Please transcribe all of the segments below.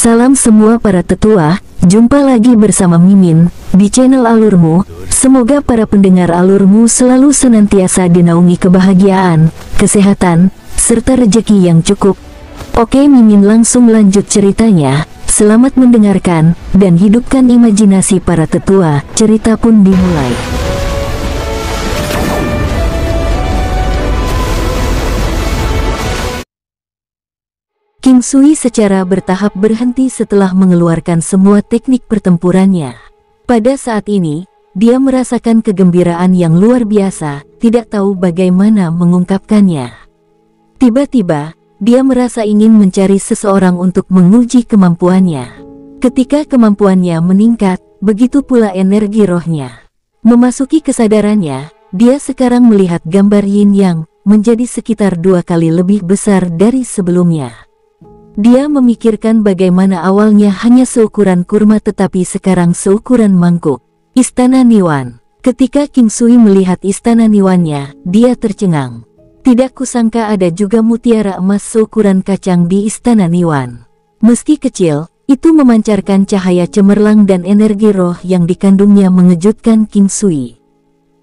Salam semua para tetua, jumpa lagi bersama Mimin di channel Alurmu. Semoga para pendengar Alurmu selalu senantiasa dinaungi kebahagiaan, kesehatan, serta rezeki yang cukup. Oke, Mimin langsung lanjut ceritanya. Selamat mendengarkan dan hidupkan imajinasi para tetua. Cerita pun dimulai. King Sui secara bertahap berhenti setelah mengeluarkan semua teknik pertempurannya. Pada saat ini, dia merasakan kegembiraan yang luar biasa, tidak tahu bagaimana mengungkapkannya. Tiba-tiba, dia merasa ingin mencari seseorang untuk menguji kemampuannya. Ketika kemampuannya meningkat, begitu pula energi rohnya. Memasuki kesadarannya, dia sekarang melihat gambar yin yang menjadi sekitar 2 kali lebih besar dari sebelumnya. Dia memikirkan bagaimana awalnya hanya seukuran kurma tetapi sekarang seukuran mangkuk. Istana Niwan. Ketika King Sui melihat istana Niwannya, dia tercengang. Tidak kusangka ada juga mutiara emas seukuran kacang di istana Niwan. Meski kecil, itu memancarkan cahaya cemerlang dan energi roh yang dikandungnya mengejutkan King Sui.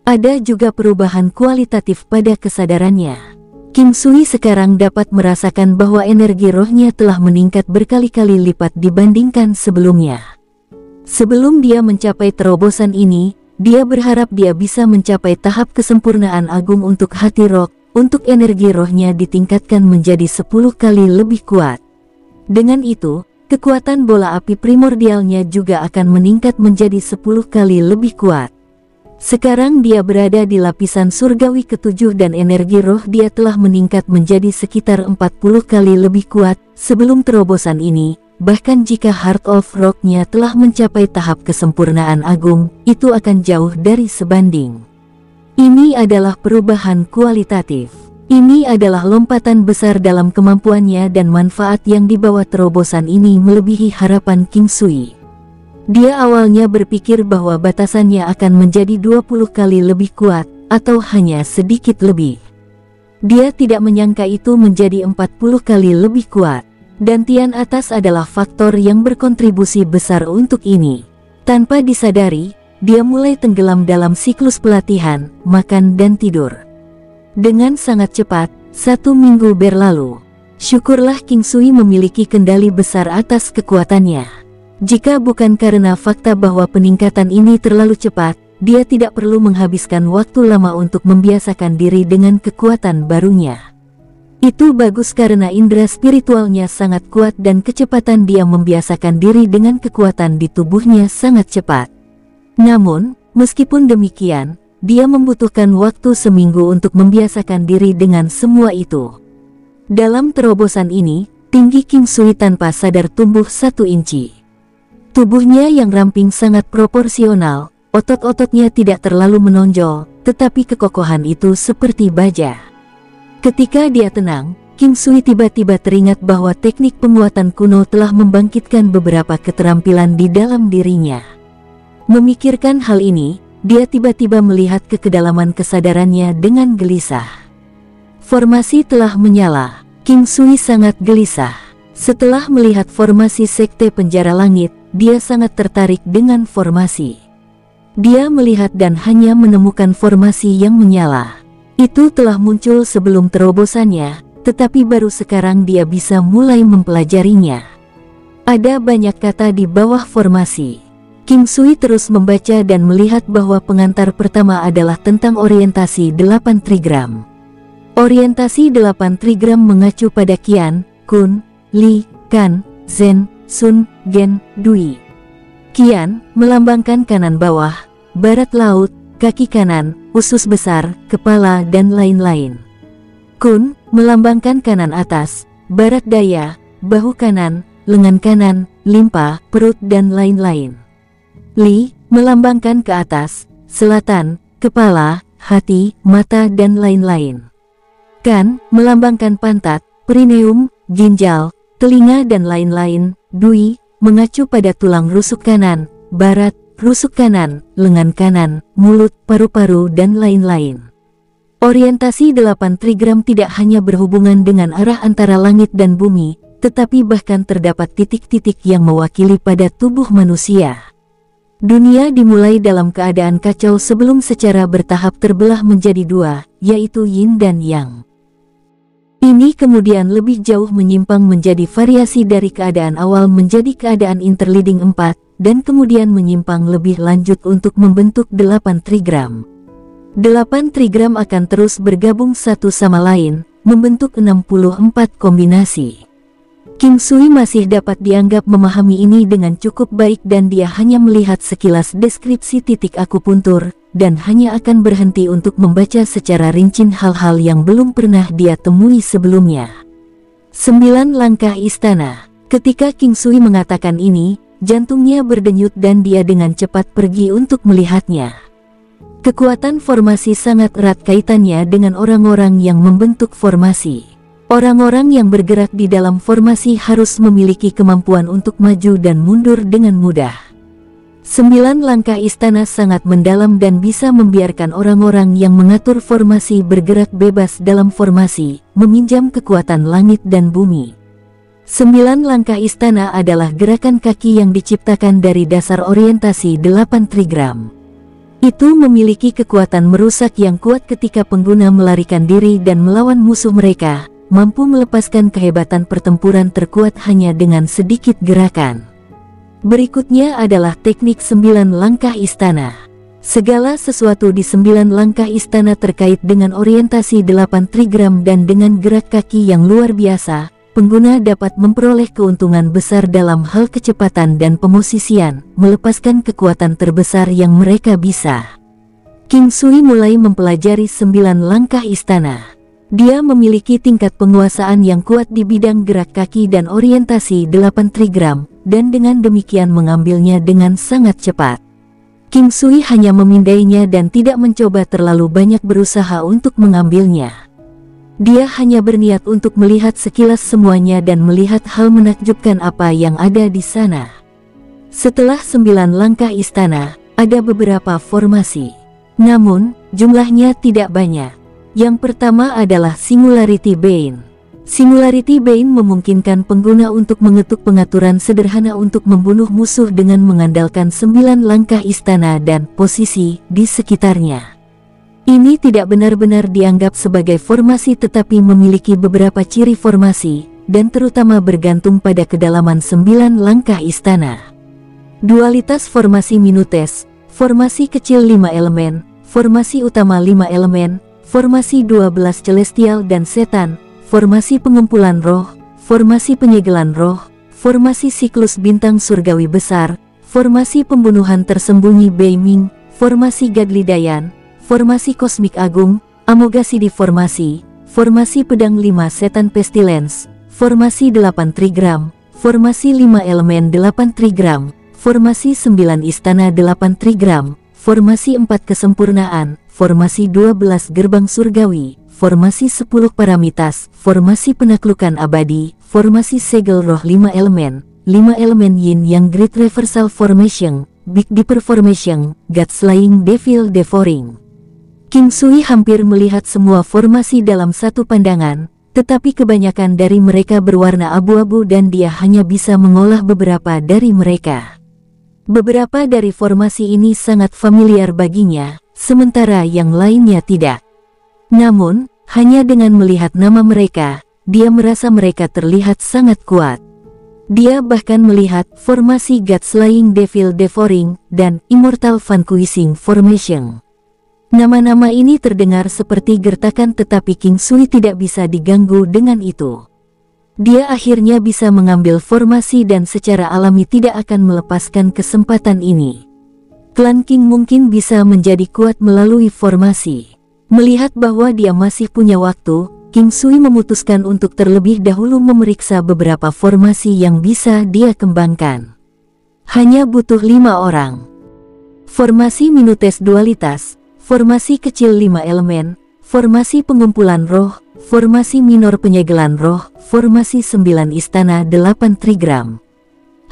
Ada juga perubahan kualitatif pada kesadarannya. King Sui sekarang dapat merasakan bahwa energi rohnya telah meningkat berkali-kali lipat dibandingkan sebelumnya. Sebelum dia mencapai terobosan ini, dia berharap dia bisa mencapai tahap kesempurnaan agung untuk hati roh, untuk energi rohnya ditingkatkan menjadi 10 kali lebih kuat. Dengan itu, kekuatan bola api primordialnya juga akan meningkat menjadi 10 kali lebih kuat. Sekarang dia berada di lapisan surgawi ke-7 dan energi roh dia telah meningkat menjadi sekitar 40 kali lebih kuat sebelum terobosan ini. Bahkan jika Heart of Rock-nya telah mencapai tahap kesempurnaan agung, itu akan jauh dari sebanding. Ini adalah perubahan kualitatif. Ini adalah lompatan besar dalam kemampuannya dan manfaat yang dibawa terobosan ini melebihi harapan King Sui. Dia awalnya berpikir bahwa batasannya akan menjadi 20 kali lebih kuat, atau hanya sedikit lebih. Dia tidak menyangka itu menjadi 40 kali lebih kuat. Dan tian atas adalah faktor yang berkontribusi besar untuk ini. Tanpa disadari, dia mulai tenggelam dalam siklus pelatihan, makan dan tidur. Dengan sangat cepat, 1 minggu berlalu. Syukurlah King Sui memiliki kendali besar atas kekuatannya. Jika bukan karena fakta bahwa peningkatan ini terlalu cepat, dia tidak perlu menghabiskan waktu lama untuk membiasakan diri dengan kekuatan barunya. Itu bagus karena indera spiritualnya sangat kuat dan kecepatan dia membiasakan diri dengan kekuatan di tubuhnya sangat cepat. Namun, meskipun demikian, dia membutuhkan waktu seminggu untuk membiasakan diri dengan semua itu. Dalam terobosan ini, tinggi King Sui tanpa sadar tumbuh 1 inci. Tubuhnya yang ramping sangat proporsional, otot-ototnya tidak terlalu menonjol, tetapi kekokohan itu seperti baja. Ketika dia tenang, King Sui tiba-tiba teringat bahwa teknik penguatan kuno telah membangkitkan beberapa keterampilan di dalam dirinya. Memikirkan hal ini, dia tiba-tiba melihat ke kedalaman kesadarannya dengan gelisah. Formasi telah menyala. King Sui sangat gelisah. Setelah melihat formasi Sekte Penjara Langit, dia sangat tertarik dengan formasi. Dia melihat dan hanya menemukan formasi yang menyala. Itu telah muncul sebelum terobosannya, tetapi baru sekarang dia bisa mulai mempelajarinya. Ada banyak kata di bawah formasi. King Sui terus membaca dan melihat bahwa pengantar pertama adalah tentang orientasi 8 trigram. Orientasi 8 trigram mengacu pada Qian, Kun, Li, Kan, Zhen, Sun, Gen, Dui. Qian melambangkan kanan bawah, barat laut, kaki kanan, usus besar, kepala dan lain-lain. Kun melambangkan kanan atas, barat daya, bahu kanan, lengan kanan, limpa, perut dan lain-lain. Li melambangkan ke atas, selatan, kepala, hati, mata dan lain-lain. Kan melambangkan pantat, perineum, ginjal, telinga dan lain-lain. Dui mengacu pada tulang rusuk kanan, barat, rusuk kanan, lengan kanan, mulut, paru-paru dan lain-lain. Orientasi 8 trigram tidak hanya berhubungan dengan arah antara langit dan bumi, tetapi bahkan terdapat titik-titik yang mewakili pada tubuh manusia. Dunia dimulai dalam keadaan kacau sebelum secara bertahap terbelah menjadi dua, yaitu Yin dan Yang. Ini kemudian lebih jauh menyimpang menjadi variasi dari keadaan awal menjadi keadaan interleading 4, dan kemudian menyimpang lebih lanjut untuk membentuk 8 trigram. 8 trigram akan terus bergabung satu sama lain, membentuk 64 kombinasi. King Sui masih dapat dianggap memahami ini dengan cukup baik dan dia hanya melihat sekilas deskripsi titik akupuntur, dan hanya akan berhenti untuk membaca secara rinci hal-hal yang belum pernah dia temui sebelumnya. 9 langkah istana. Ketika King Sui mengatakan ini, jantungnya berdenyut dan dia dengan cepat pergi untuk melihatnya. Kekuatan formasi sangat erat kaitannya dengan orang-orang yang membentuk formasi. Orang-orang yang bergerak di dalam formasi harus memiliki kemampuan untuk maju dan mundur dengan mudah. 9 langkah istana sangat mendalam dan bisa membiarkan orang-orang yang mengatur formasi bergerak bebas dalam formasi, meminjam kekuatan langit dan bumi. 9 langkah istana adalah gerakan kaki yang diciptakan dari dasar orientasi 8 trigram. Itu memiliki kekuatan merusak yang kuat ketika pengguna melarikan diri dan melawan musuh mereka, mampu melepaskan kehebatan pertempuran terkuat hanya dengan sedikit gerakan. Berikutnya adalah teknik 9 langkah istana. Segala sesuatu di 9 langkah istana terkait dengan orientasi 8 trigram dan dengan gerak kaki yang luar biasa, pengguna dapat memperoleh keuntungan besar dalam hal kecepatan dan pemosisian, melepaskan kekuatan terbesar yang mereka bisa. King Sui mulai mempelajari 9 langkah istana. Dia memiliki tingkat penguasaan yang kuat di bidang gerak kaki dan orientasi 8 trigram, dan dengan demikian mengambilnya dengan sangat cepat. King Sui hanya memindainya dan tidak mencoba terlalu banyak berusaha untuk mengambilnya. Dia hanya berniat untuk melihat sekilas semuanya dan melihat hal menakjubkan apa yang ada di sana. Setelah 9 langkah istana, ada beberapa formasi. Namun, jumlahnya tidak banyak. Yang pertama adalah Singularity Bane. Singularity Bane memungkinkan pengguna untuk mengetuk pengaturan sederhana untuk membunuh musuh dengan mengandalkan 9 langkah istana dan posisi di sekitarnya. Ini tidak benar-benar dianggap sebagai formasi tetapi memiliki beberapa ciri formasi, dan terutama bergantung pada kedalaman 9 langkah istana. Dualitas formasi Minutes, formasi kecil 5 elemen, formasi utama 5 elemen, formasi 12 celestial dan setan, formasi pengumpulan roh, formasi penyegelan roh, formasi siklus bintang surgawi besar, formasi pembunuhan tersembunyi Beiming, formasi Gadli Dayan, formasi kosmik agung, Amoghasiddhi formasi, formasi pedang 5 setan pestilence, formasi 8 trigram, formasi 5 elemen 8 trigram, formasi 9 istana 8 trigram, formasi 4 kesempurnaan, formasi 12 gerbang surgawi, formasi 10 paramitas, formasi penaklukan abadi, formasi segel roh 5 elemen yin yang Great Reversal Formation, Big Dipper Formation, God Slaying Devil Devouring. King Sui hampir melihat semua formasi dalam satu pandangan, tetapi kebanyakan dari mereka berwarna abu-abu dan dia hanya bisa mengolah beberapa dari mereka. Beberapa dari formasi ini sangat familiar baginya, sementara yang lainnya tidak. Namun, hanya dengan melihat nama mereka, dia merasa mereka terlihat sangat kuat. Dia bahkan melihat formasi God Slaying Devil Devouring dan Immortal Vanquishing Formation. Nama-nama ini terdengar seperti gertakan tetapi King Sui tidak bisa diganggu dengan itu. Dia akhirnya bisa mengambil formasi dan secara alami tidak akan melepaskan kesempatan ini. Klan King mungkin bisa menjadi kuat melalui formasi. Melihat bahwa dia masih punya waktu, King Sui memutuskan untuk terlebih dahulu memeriksa beberapa formasi yang bisa dia kembangkan. Hanya butuh 5 orang. Formasi Minutes Dualitas, formasi kecil 5 elemen, formasi pengumpulan roh, formasi minor penyegelan roh, formasi 9 istana 8 trigram.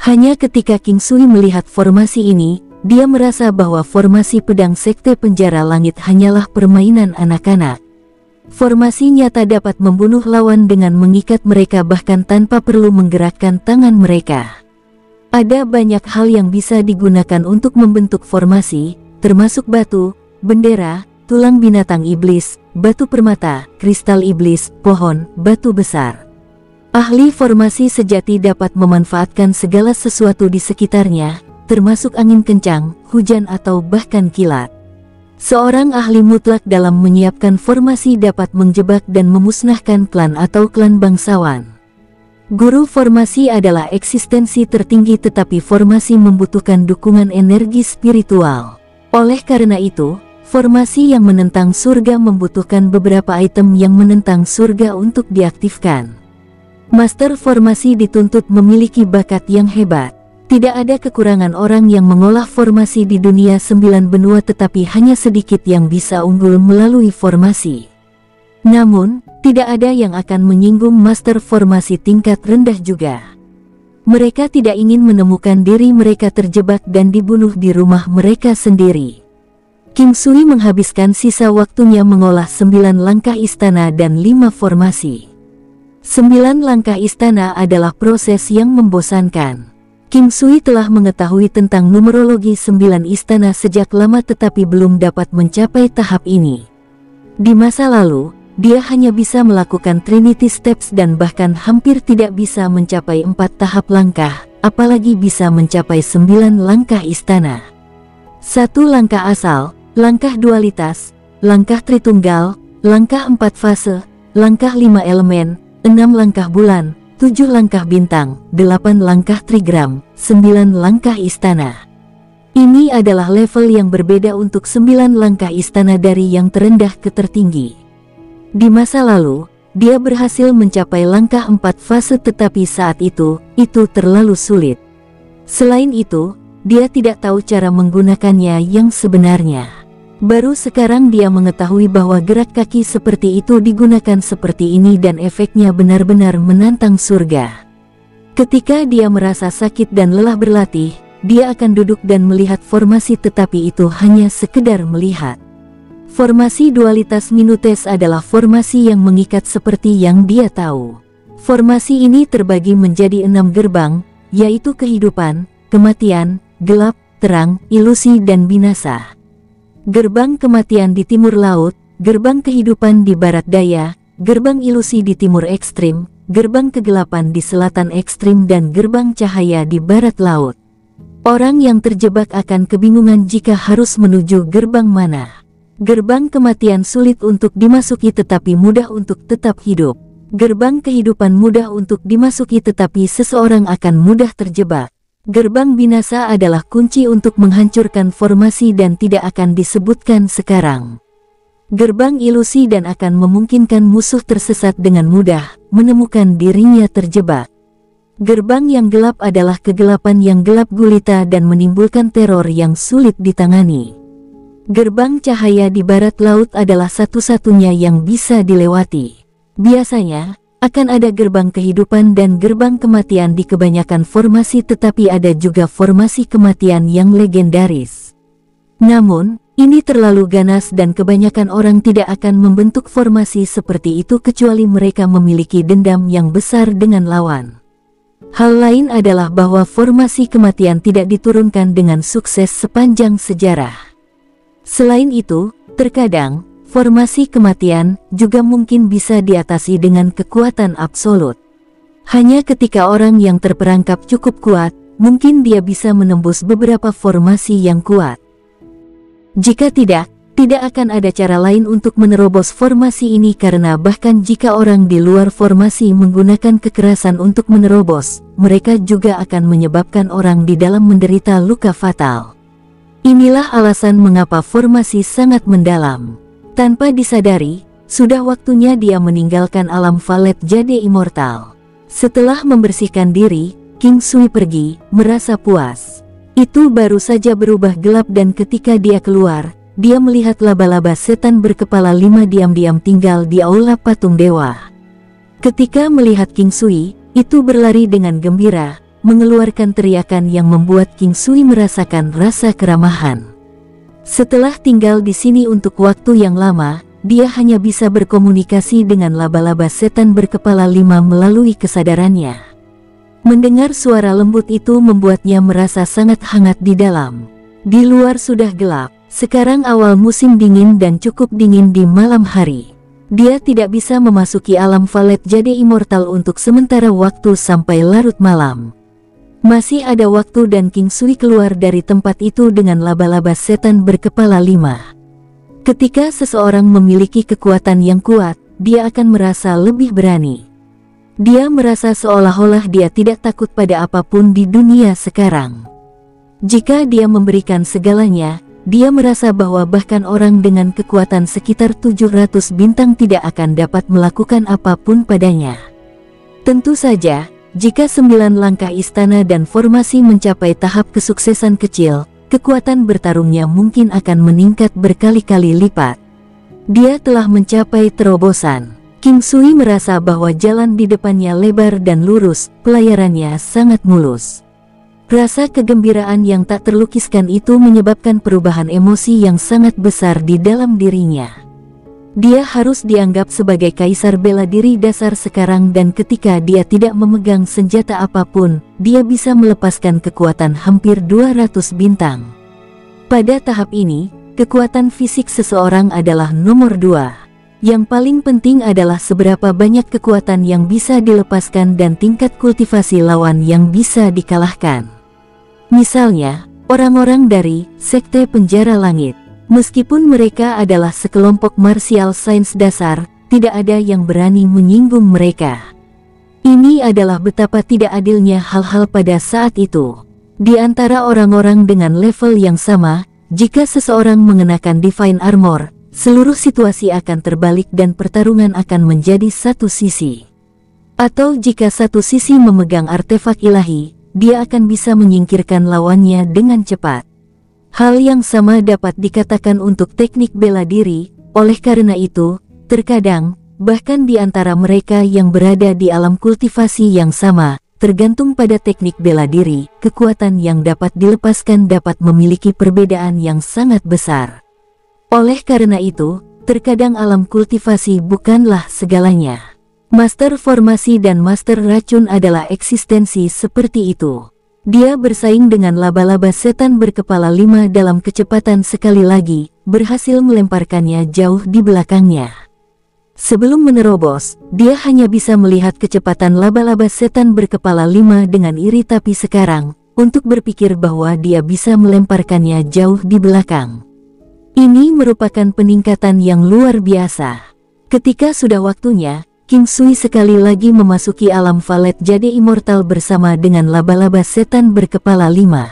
Hanya ketika King Sui melihat formasi ini, dia merasa bahwa formasi pedang sekte penjara langit hanyalah permainan anak-anak. Formasi nyata dapat membunuh lawan dengan mengikat mereka bahkan tanpa perlu menggerakkan tangan mereka. Ada banyak hal yang bisa digunakan untuk membentuk formasi, termasuk batu, bendera, tulang binatang iblis, batu permata, kristal iblis, pohon, batu besar. Ahli formasi sejati dapat memanfaatkan segala sesuatu di sekitarnya, termasuk angin kencang, hujan atau bahkan kilat. Seorang ahli mutlak dalam menyiapkan formasi dapat menjebak dan memusnahkan klan atau klan bangsawan. Guru formasi adalah eksistensi tertinggi, tetapi formasi membutuhkan dukungan energi spiritual. Oleh karena itu, formasi yang menentang surga membutuhkan beberapa item yang menentang surga untuk diaktifkan. Master formasi dituntut memiliki bakat yang hebat. Tidak ada kekurangan orang yang mengolah formasi di dunia 9 benua, tetapi hanya sedikit yang bisa unggul melalui formasi. Namun, tidak ada yang akan menyinggung master formasi tingkat rendah juga. Mereka tidak ingin menemukan diri mereka terjebak dan dibunuh di rumah mereka sendiri. King Sui menghabiskan sisa waktunya mengolah 9 langkah istana dan 5 formasi. 9 langkah istana adalah proses yang membosankan. King Sui telah mengetahui tentang numerologi 9 istana sejak lama tetapi belum dapat mencapai tahap ini. Di masa lalu, dia hanya bisa melakukan Trinity Steps dan bahkan hampir tidak bisa mencapai 4 tahap langkah, apalagi bisa mencapai 9 langkah istana. 1 langkah asal, langkah dualitas, langkah tritunggal, langkah 4 fase, langkah 5 elemen, 6 langkah bulan, 7 langkah bintang, 8 langkah trigram, 9 langkah istana. Ini adalah level yang berbeda untuk 9 langkah istana dari yang terendah ke tertinggi. Di masa lalu, dia berhasil mencapai langkah 4 fase tetapi saat itu terlalu sulit. Selain itu, dia tidak tahu cara menggunakannya yang sebenarnya. Baru sekarang dia mengetahui bahwa gerak kaki seperti itu digunakan seperti ini dan efeknya benar-benar menantang surga. Ketika dia merasa sakit dan lelah berlatih, dia akan duduk dan melihat formasi tetapi itu hanya sekedar melihat. Formasi dualitas Minutes adalah formasi yang mengikat seperti yang dia tahu. Formasi ini terbagi menjadi 6 gerbang, yaitu kehidupan, kematian, gelap, terang, ilusi dan binasa. Gerbang kematian di timur laut, gerbang kehidupan di barat daya, gerbang ilusi di timur ekstrim, gerbang kegelapan di selatan ekstrim dan gerbang cahaya di barat laut. Orang yang terjebak akan kebingungan jika harus menuju gerbang mana. Gerbang kematian sulit untuk dimasuki tetapi mudah untuk tetap hidup. Gerbang kehidupan mudah untuk dimasuki tetapi seseorang akan mudah terjebak. Gerbang binasa adalah kunci untuk menghancurkan formasi dan tidak akan disebutkan sekarang. Gerbang ilusi dan akan memungkinkan musuh tersesat dengan mudah, menemukan dirinya terjebak. Gerbang yang gelap adalah kegelapan yang gelap gulita dan menimbulkan teror yang sulit ditangani. Gerbang cahaya di barat laut adalah satu-satunya yang bisa dilewati. Biasanya, akan ada gerbang kehidupan dan gerbang kematian di kebanyakan formasi tetapi ada juga formasi kematian yang legendaris. Namun, ini terlalu ganas dan kebanyakan orang tidak akan membentuk formasi seperti itu kecuali mereka memiliki dendam yang besar dengan lawan. Hal lain adalah bahwa formasi kematian tidak diturunkan dengan sukses sepanjang sejarah. Selain itu, terkadang, formasi kematian juga mungkin bisa diatasi dengan kekuatan absolut. Hanya ketika orang yang terperangkap cukup kuat, mungkin dia bisa menembus beberapa formasi yang kuat. Jika tidak akan ada cara lain untuk menerobos formasi ini karena bahkan jika orang di luar formasi menggunakan kekerasan untuk menerobos, mereka juga akan menyebabkan orang di dalam menderita luka fatal. Inilah alasan mengapa formasi sangat mendalam. Tanpa disadari, sudah waktunya dia meninggalkan alam Valet Jade Immortal. Setelah membersihkan diri, King Sui pergi, merasa puas. Itu baru saja berubah gelap dan ketika dia keluar, dia melihat laba-laba setan berkepala 5 diam-diam tinggal di aula patung dewa. Ketika melihat King Sui, itu berlari dengan gembira, mengeluarkan teriakan yang membuat King Sui merasakan rasa keramahan. Setelah tinggal di sini untuk waktu yang lama, dia hanya bisa berkomunikasi dengan laba-laba setan berkepala 5 melalui kesadarannya. Mendengar suara lembut itu membuatnya merasa sangat hangat di dalam. Di luar sudah gelap, sekarang awal musim dingin dan cukup dingin di malam hari. Dia tidak bisa memasuki alam Valet Jade Immortal untuk sementara waktu sampai larut malam. Masih ada waktu dan King Sui keluar dari tempat itu dengan laba-laba setan berkepala 5. Ketika seseorang memiliki kekuatan yang kuat, dia akan merasa lebih berani. Dia merasa seolah-olah dia tidak takut pada apapun di dunia sekarang. Jika dia memberikan segalanya, dia merasa bahwa bahkan orang dengan kekuatan sekitar 700 bintang tidak akan dapat melakukan apapun padanya. Tentu saja, jika 9 langkah istana dan formasi mencapai tahap kesuksesan kecil, kekuatan bertarungnya mungkin akan meningkat berkali-kali lipat. Dia telah mencapai terobosan. King Sui merasa bahwa jalan di depannya lebar dan lurus, pelayarannya sangat mulus. Rasa kegembiraan yang tak terlukiskan itu menyebabkan perubahan emosi yang sangat besar di dalam dirinya. Dia harus dianggap sebagai kaisar bela diri dasar sekarang dan ketika dia tidak memegang senjata apapun, dia bisa melepaskan kekuatan hampir 200 bintang. Pada tahap ini, kekuatan fisik seseorang adalah nomor 2. Yang paling penting adalah seberapa banyak kekuatan yang bisa dilepaskan dan tingkat kultivasi lawan yang bisa dikalahkan. Misalnya, orang-orang dari Sekte Penjara Langit. Meskipun mereka adalah sekelompok martial science dasar, tidak ada yang berani menyinggung mereka. Ini adalah betapa tidak adilnya hal-hal pada saat itu. Di antara orang-orang dengan level yang sama, jika seseorang mengenakan Divine Armor, seluruh situasi akan terbalik dan pertarungan akan menjadi satu sisi. Atau jika satu sisi memegang artefak ilahi, dia akan bisa menyingkirkan lawannya dengan cepat. Hal yang sama dapat dikatakan untuk teknik bela diri. Oleh karena itu, terkadang, bahkan di antara mereka yang berada di alam kultivasi yang sama, tergantung pada teknik bela diri, kekuatan yang dapat dilepaskan dapat memiliki perbedaan yang sangat besar. Oleh karena itu, terkadang alam kultivasi bukanlah segalanya. Master formasi dan master racun adalah eksistensi seperti itu. Dia bersaing dengan laba-laba setan berkepala 5 dalam kecepatan sekali lagi, berhasil melemparkannya jauh di belakangnya. Sebelum menerobos, dia hanya bisa melihat kecepatan laba-laba setan berkepala 5 dengan iri, tapi sekarang, untuk berpikir bahwa dia bisa melemparkannya jauh di belakang. Ini merupakan peningkatan yang luar biasa. Ketika sudah waktunya, King Sui sekali lagi memasuki alam Valet Jade Immortal bersama dengan laba-laba setan berkepala 5.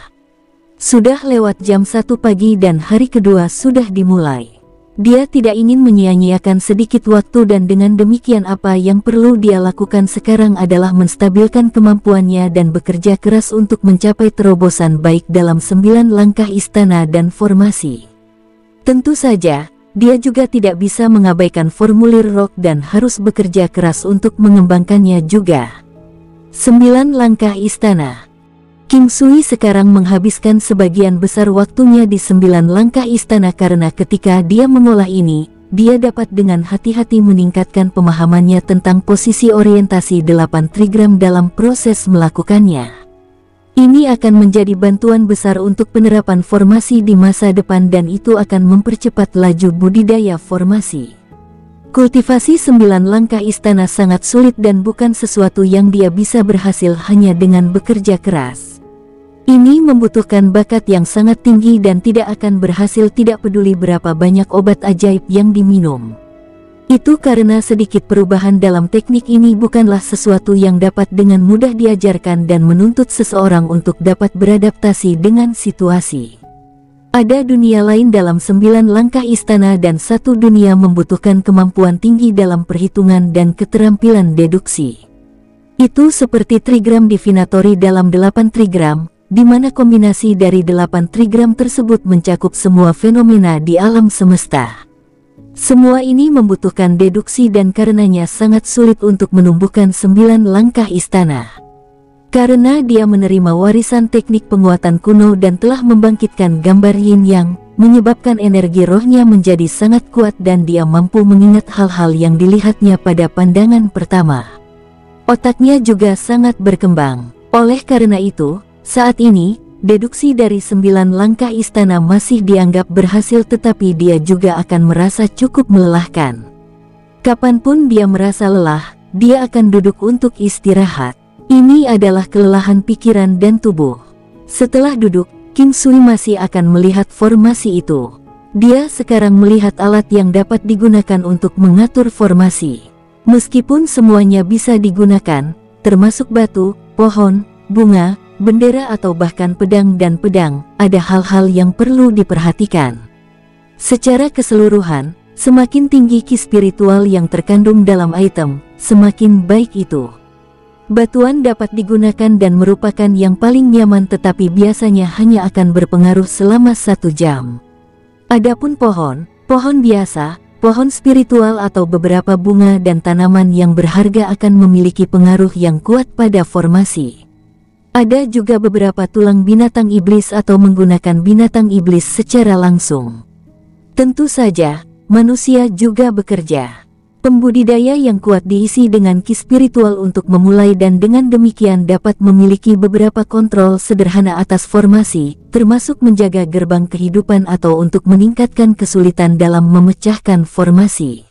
Sudah lewat jam 1 pagi dan hari kedua sudah dimulai. Dia tidak ingin menyia-nyiakan sedikit waktu dan dengan demikian apa yang perlu dia lakukan sekarang adalah menstabilkan kemampuannya dan bekerja keras untuk mencapai terobosan baik dalam 9 langkah istana dan formasi. Tentu saja, dia juga tidak bisa mengabaikan formulir rock dan harus bekerja keras untuk mengembangkannya juga. 9 langkah istana. King Sui sekarang menghabiskan sebagian besar waktunya di 9 langkah istana karena ketika dia mengolah ini, dia dapat dengan hati-hati meningkatkan pemahamannya tentang posisi orientasi 8 trigram dalam proses melakukannya. Ini akan menjadi bantuan besar untuk penerapan formasi di masa depan dan itu akan mempercepat laju budidaya formasi. Kultivasi 9 langkah istana sangat sulit dan bukan sesuatu yang dia bisa berhasil hanya dengan bekerja keras. Ini membutuhkan bakat yang sangat tinggi dan tidak akan berhasil tidak peduli berapa banyak obat ajaib yang diminum. Itu karena sedikit perubahan dalam teknik ini bukanlah sesuatu yang dapat dengan mudah diajarkan dan menuntut seseorang untuk dapat beradaptasi dengan situasi. Ada dunia lain dalam 9 langkah istana dan satu dunia membutuhkan kemampuan tinggi dalam perhitungan dan keterampilan deduksi. Itu seperti trigram divinatory dalam 8 trigram, di mana kombinasi dari 8 trigram tersebut mencakup semua fenomena di alam semesta. Semua ini membutuhkan deduksi dan karenanya sangat sulit untuk menumbuhkan 9 langkah istana. Karena dia menerima warisan teknik penguatan kuno dan telah membangkitkan gambar yin yang, menyebabkan energi rohnya menjadi sangat kuat dan dia mampu mengingat hal-hal yang dilihatnya pada pandangan pertama. Otaknya juga sangat berkembang. Oleh karena itu, saat ini, deduksi dari 9 langkah istana masih dianggap berhasil, tetapi dia juga akan merasa cukup melelahkan. Kapanpun dia merasa lelah, dia akan duduk untuk istirahat. Ini adalah kelelahan pikiran dan tubuh. Setelah duduk, King Sui masih akan melihat formasi itu. Dia sekarang melihat alat yang dapat digunakan untuk mengatur formasi. Meskipun semuanya bisa digunakan, termasuk batu, pohon, bunga, bendera atau bahkan pedang dan pedang, ada hal-hal yang perlu diperhatikan. Secara keseluruhan, semakin tinggi ki spiritual yang terkandung dalam item, semakin baik itu. Batuan dapat digunakan dan merupakan yang paling nyaman, tetapi biasanya hanya akan berpengaruh selama 1 jam. Adapun pohon biasa, pohon spiritual atau beberapa bunga dan tanaman yang berharga akan memiliki pengaruh yang kuat pada formasi. Ada juga beberapa tulang binatang iblis atau menggunakan binatang iblis secara langsung. Tentu saja, manusia juga bekerja. Pembudidaya yang kuat diisi dengan ki spiritual untuk memulai dan dengan demikian dapat memiliki beberapa kontrol sederhana atas formasi, termasuk menjaga gerbang kehidupan atau untuk meningkatkan kesulitan dalam memecahkan formasi.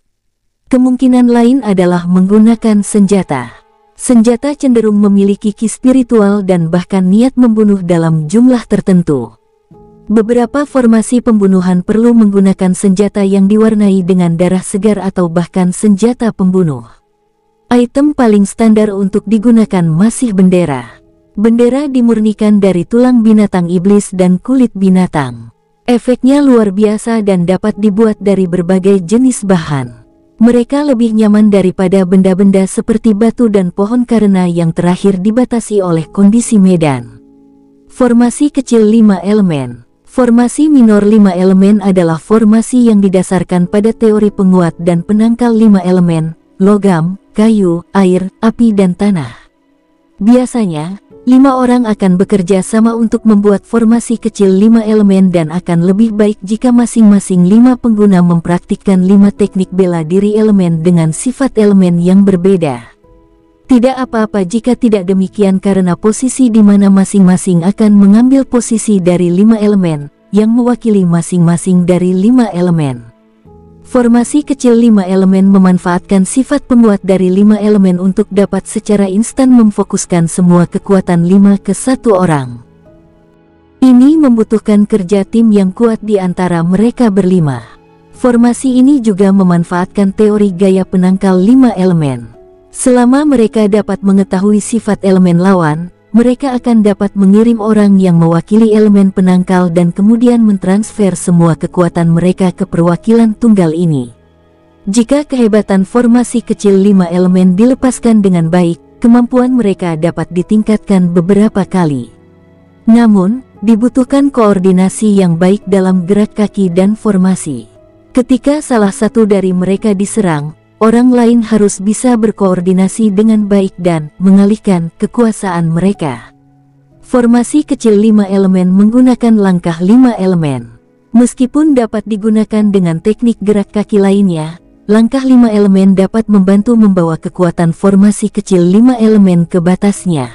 Kemungkinan lain adalah menggunakan senjata. Senjata cenderung memiliki ki spiritual dan bahkan niat membunuh dalam jumlah tertentu. Beberapa formasi pembunuhan perlu menggunakan senjata yang diwarnai dengan darah segar atau bahkan senjata pembunuh. Item paling standar untuk digunakan masih bendera. Bendera dimurnikan dari tulang binatang iblis dan kulit binatang. Efeknya luar biasa dan dapat dibuat dari berbagai jenis bahan. Mereka lebih nyaman daripada benda-benda seperti batu dan pohon karena yang terakhir dibatasi oleh kondisi medan. Formasi kecil 5 elemen. Formasi minor 5 elemen adalah formasi yang didasarkan pada teori penguat dan penangkal 5 elemen, logam, kayu, air, api dan tanah. Biasanya, 5 orang akan bekerja sama untuk membuat formasi kecil 5 elemen dan akan lebih baik jika masing-masing 5 pengguna mempraktikkan 5 teknik bela diri elemen dengan sifat elemen yang berbeda. Tidak apa-apa jika tidak demikian karena posisi di mana masing-masing akan mengambil posisi dari 5 elemen, yang mewakili masing-masing dari 5 elemen. Formasi kecil 5 elemen memanfaatkan sifat penguat dari 5 elemen untuk dapat secara instan memfokuskan semua kekuatan 5 ke 1 orang. Ini membutuhkan kerja tim yang kuat di antara mereka berlima. Formasi ini juga memanfaatkan teori gaya penangkal 5 elemen. Selama mereka dapat mengetahui sifat elemen lawan, mereka akan dapat mengirim orang yang mewakili elemen penangkal dan kemudian mentransfer semua kekuatan mereka ke perwakilan tunggal ini. Jika kehebatan formasi kecil 5 elemen dilepaskan dengan baik, kemampuan mereka dapat ditingkatkan beberapa kali. Namun, dibutuhkan koordinasi yang baik dalam gerak kaki dan formasi. Ketika salah satu dari mereka diserang, orang lain harus bisa berkoordinasi dengan baik dan mengalihkan kekuasaan mereka. Formasi kecil 5 elemen menggunakan langkah 5 elemen. Meskipun dapat digunakan dengan teknik gerak kaki lainnya, langkah 5 elemen dapat membantu membawa kekuatan formasi kecil 5 elemen ke batasnya.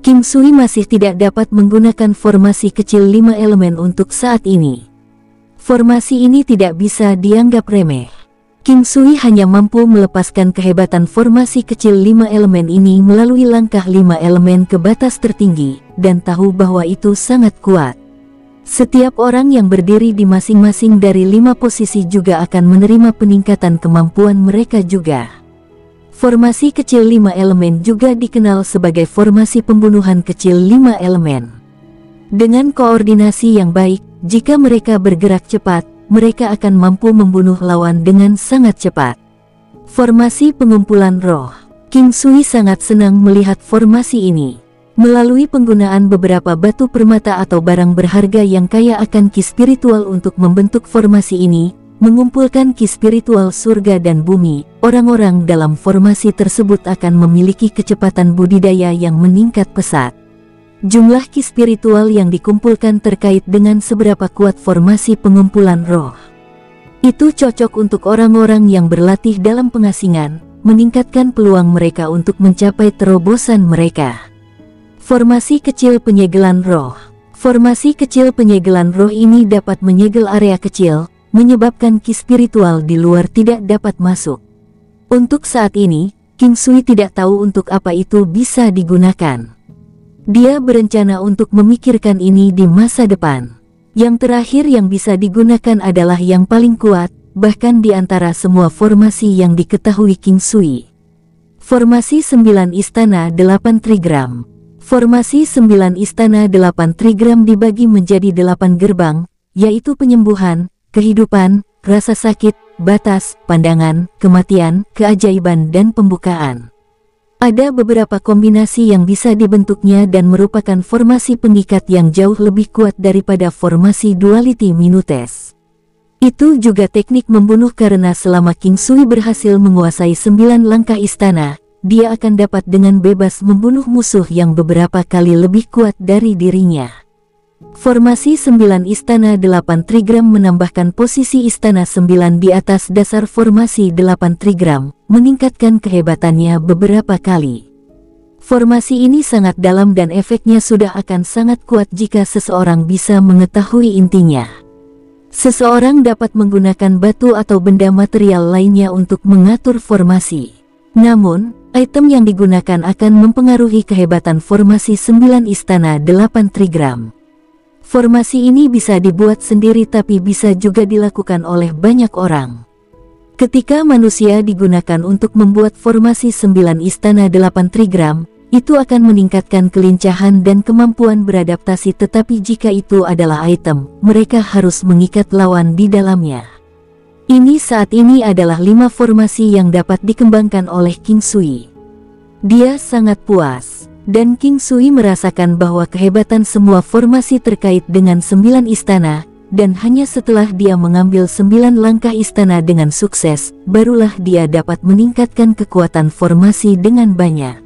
King Sui masih tidak dapat menggunakan formasi kecil 5 elemen untuk saat ini. Formasi ini tidak bisa dianggap remeh. King Sui hanya mampu melepaskan kehebatan formasi kecil 5 elemen ini melalui langkah 5 elemen ke batas tertinggi, dan tahu bahwa itu sangat kuat. Setiap orang yang berdiri di masing-masing dari 5 posisi juga akan menerima peningkatan kemampuan mereka juga. Formasi kecil 5 elemen juga dikenal sebagai formasi pembunuhan kecil 5 elemen. Dengan koordinasi yang baik, jika mereka bergerak cepat, mereka akan mampu membunuh lawan dengan sangat cepat. Formasi pengumpulan roh. King Sui sangat senang melihat formasi ini. Melalui penggunaan beberapa batu permata atau barang berharga yang kaya akan ki spiritual untuk membentuk formasi ini, mengumpulkan ki spiritual surga dan bumi, orang-orang dalam formasi tersebut akan memiliki kecepatan budidaya yang meningkat pesat. Jumlah ki spiritual yang dikumpulkan terkait dengan seberapa kuat formasi pengumpulan roh. Itu cocok untuk orang-orang yang berlatih dalam pengasingan, meningkatkan peluang mereka untuk mencapai terobosan mereka. Formasi kecil penyegelan roh. Formasi kecil penyegelan roh ini dapat menyegel area kecil, menyebabkan ki spiritual di luar tidak dapat masuk. Untuk saat ini, King Sui tidak tahu untuk apa itu bisa digunakan. Dia berencana untuk memikirkan ini di masa depan. Yang terakhir yang bisa digunakan adalah yang paling kuat, bahkan di antara semua formasi yang diketahui King Sui. Formasi 9 Istana 8 Trigram. Formasi 9 Istana 8 Trigram dibagi menjadi 8 gerbang, yaitu penyembuhan, kehidupan, rasa sakit, batas, pandangan, kematian, keajaiban dan pembukaan. Ada beberapa kombinasi yang bisa dibentuknya dan merupakan formasi pengikat yang jauh lebih kuat daripada formasi duality minutes. Itu juga teknik membunuh karena selama King Sui berhasil menguasai 9 langkah istana, dia akan dapat dengan bebas membunuh musuh yang beberapa kali lebih kuat dari dirinya. Formasi 9 Istana 8 Trigram menambahkan posisi Istana 9 di atas dasar formasi 8 Trigram, meningkatkan kehebatannya beberapa kali. Formasi ini sangat dalam dan efeknya sudah akan sangat kuat jika seseorang bisa mengetahui intinya. Seseorang dapat menggunakan batu atau benda material lainnya untuk mengatur formasi. Namun, item yang digunakan akan mempengaruhi kehebatan formasi 9 Istana 8 Trigram. Formasi ini bisa dibuat sendiri tapi bisa juga dilakukan oleh banyak orang. Ketika manusia digunakan untuk membuat formasi 9 Istana 8 Trigram, itu akan meningkatkan kelincahan dan kemampuan beradaptasi, tetapi jika itu adalah item, mereka harus mengikat lawan di dalamnya. Ini saat ini adalah 5 formasi yang dapat dikembangkan oleh King Sui. Dia sangat puas. Dan King Sui merasakan bahwa kehebatan semua formasi terkait dengan 9 istana, dan hanya setelah dia mengambil 9 langkah istana dengan sukses, barulah dia dapat meningkatkan kekuatan formasi dengan banyak.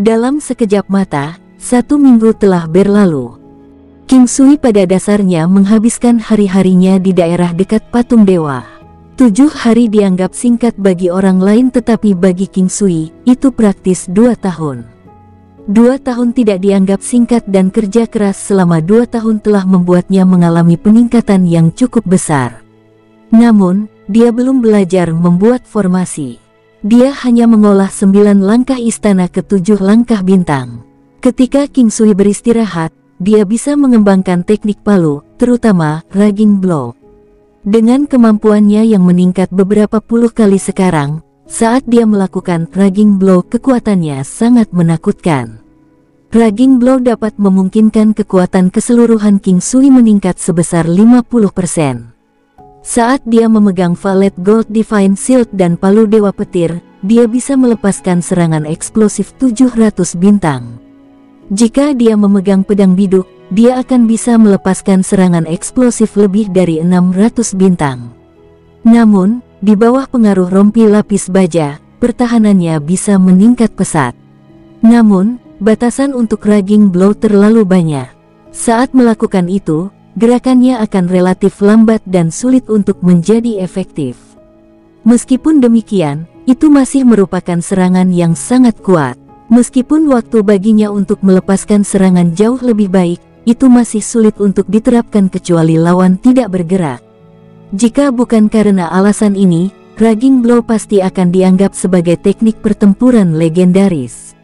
Dalam sekejap mata, 1 minggu telah berlalu. King Sui pada dasarnya menghabiskan hari-harinya di daerah dekat patung dewa. 7 hari dianggap singkat bagi orang lain, tetapi bagi King Sui, itu praktis 2 tahun. 2 tahun tidak dianggap singkat dan kerja keras selama 2 tahun telah membuatnya mengalami peningkatan yang cukup besar. Namun, dia belum belajar membuat formasi. Dia hanya mengolah 9 langkah istana ke 7 langkah bintang. Ketika King Sui beristirahat, dia bisa mengembangkan teknik palu, terutama Raging Blow. Dengan kemampuannya yang meningkat beberapa puluh kali sekarang, saat dia melakukan Raging Blow, kekuatannya sangat menakutkan. Raging Blow dapat memungkinkan kekuatan keseluruhan King Sui meningkat sebesar 50%. Saat dia memegang Valet Gold Divine Shield dan palu Dewa Petir, dia bisa melepaskan serangan eksplosif 700 bintang. Jika dia memegang pedang biduk, dia akan bisa melepaskan serangan eksplosif lebih dari 600 bintang. Namun, di bawah pengaruh rompi lapis baja, pertahanannya bisa meningkat pesat. Namun, batasan untuk Raging Blow terlalu banyak. Saat melakukan itu, gerakannya akan relatif lambat dan sulit untuk menjadi efektif. Meskipun demikian, itu masih merupakan serangan yang sangat kuat. Meskipun waktu baginya untuk melepaskan serangan jauh lebih baik, itu masih sulit untuk diterapkan kecuali lawan tidak bergerak. Jika bukan karena alasan ini, Raging Blow pasti akan dianggap sebagai teknik pertempuran legendaris.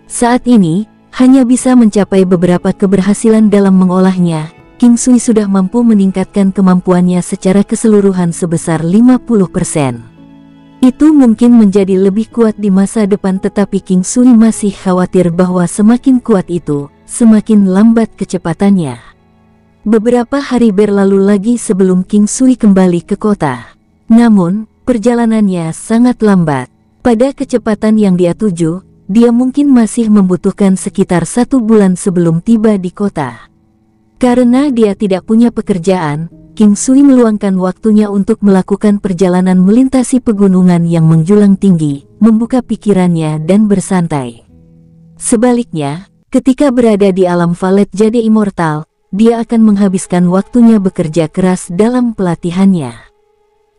Saat ini, hanya bisa mencapai beberapa keberhasilan dalam mengolahnya. King Sui sudah mampu meningkatkan kemampuannya secara keseluruhan sebesar 50%. Itu mungkin menjadi lebih kuat di masa depan, tetapi King Sui masih khawatir bahwa semakin kuat itu, semakin lambat kecepatannya. Beberapa hari berlalu lagi sebelum King Sui kembali ke kota. Namun, perjalanannya sangat lambat. Pada kecepatan yang dia tuju, dia mungkin masih membutuhkan sekitar 1 bulan sebelum tiba di kota. Karena dia tidak punya pekerjaan, King Sui meluangkan waktunya untuk melakukan perjalanan melintasi pegunungan yang menjulang tinggi, membuka pikirannya dan bersantai. Sebaliknya, Ketika berada di alam Valet Jade Immortal, dia akan menghabiskan waktunya bekerja keras dalam pelatihannya.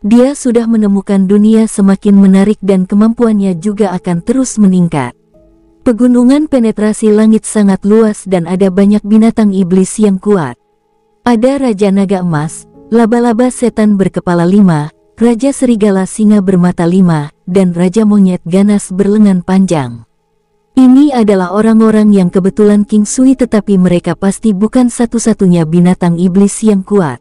Dia sudah menemukan dunia semakin menarik dan kemampuannya juga akan terus meningkat. Pegunungan penetrasi langit sangat luas dan ada banyak binatang iblis yang kuat. Ada Raja Naga Emas, laba-laba setan berkepala 5, Raja Serigala Singa bermata 5, dan Raja Monyet Ganas berlengan panjang. Ini adalah orang-orang yang kebetulan King Sui, tetapi mereka pasti bukan satu-satunya binatang iblis yang kuat.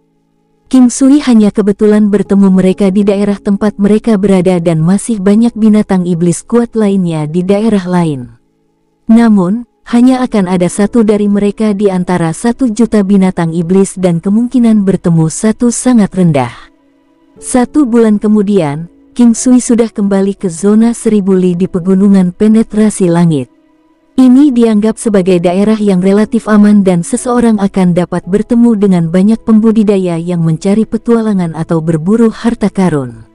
King Sui hanya kebetulan bertemu mereka di daerah tempat mereka berada dan masih banyak binatang iblis kuat lainnya di daerah lain. Namun, hanya akan ada satu dari mereka di antara 1 juta binatang iblis dan kemungkinan bertemu satu sangat rendah. 1 bulan kemudian, King Sui sudah kembali ke zona 1000 li di pegunungan penetrasi langit. Ini dianggap sebagai daerah yang relatif aman dan seseorang akan dapat bertemu dengan banyak pembudidaya yang mencari petualangan atau berburu harta karun.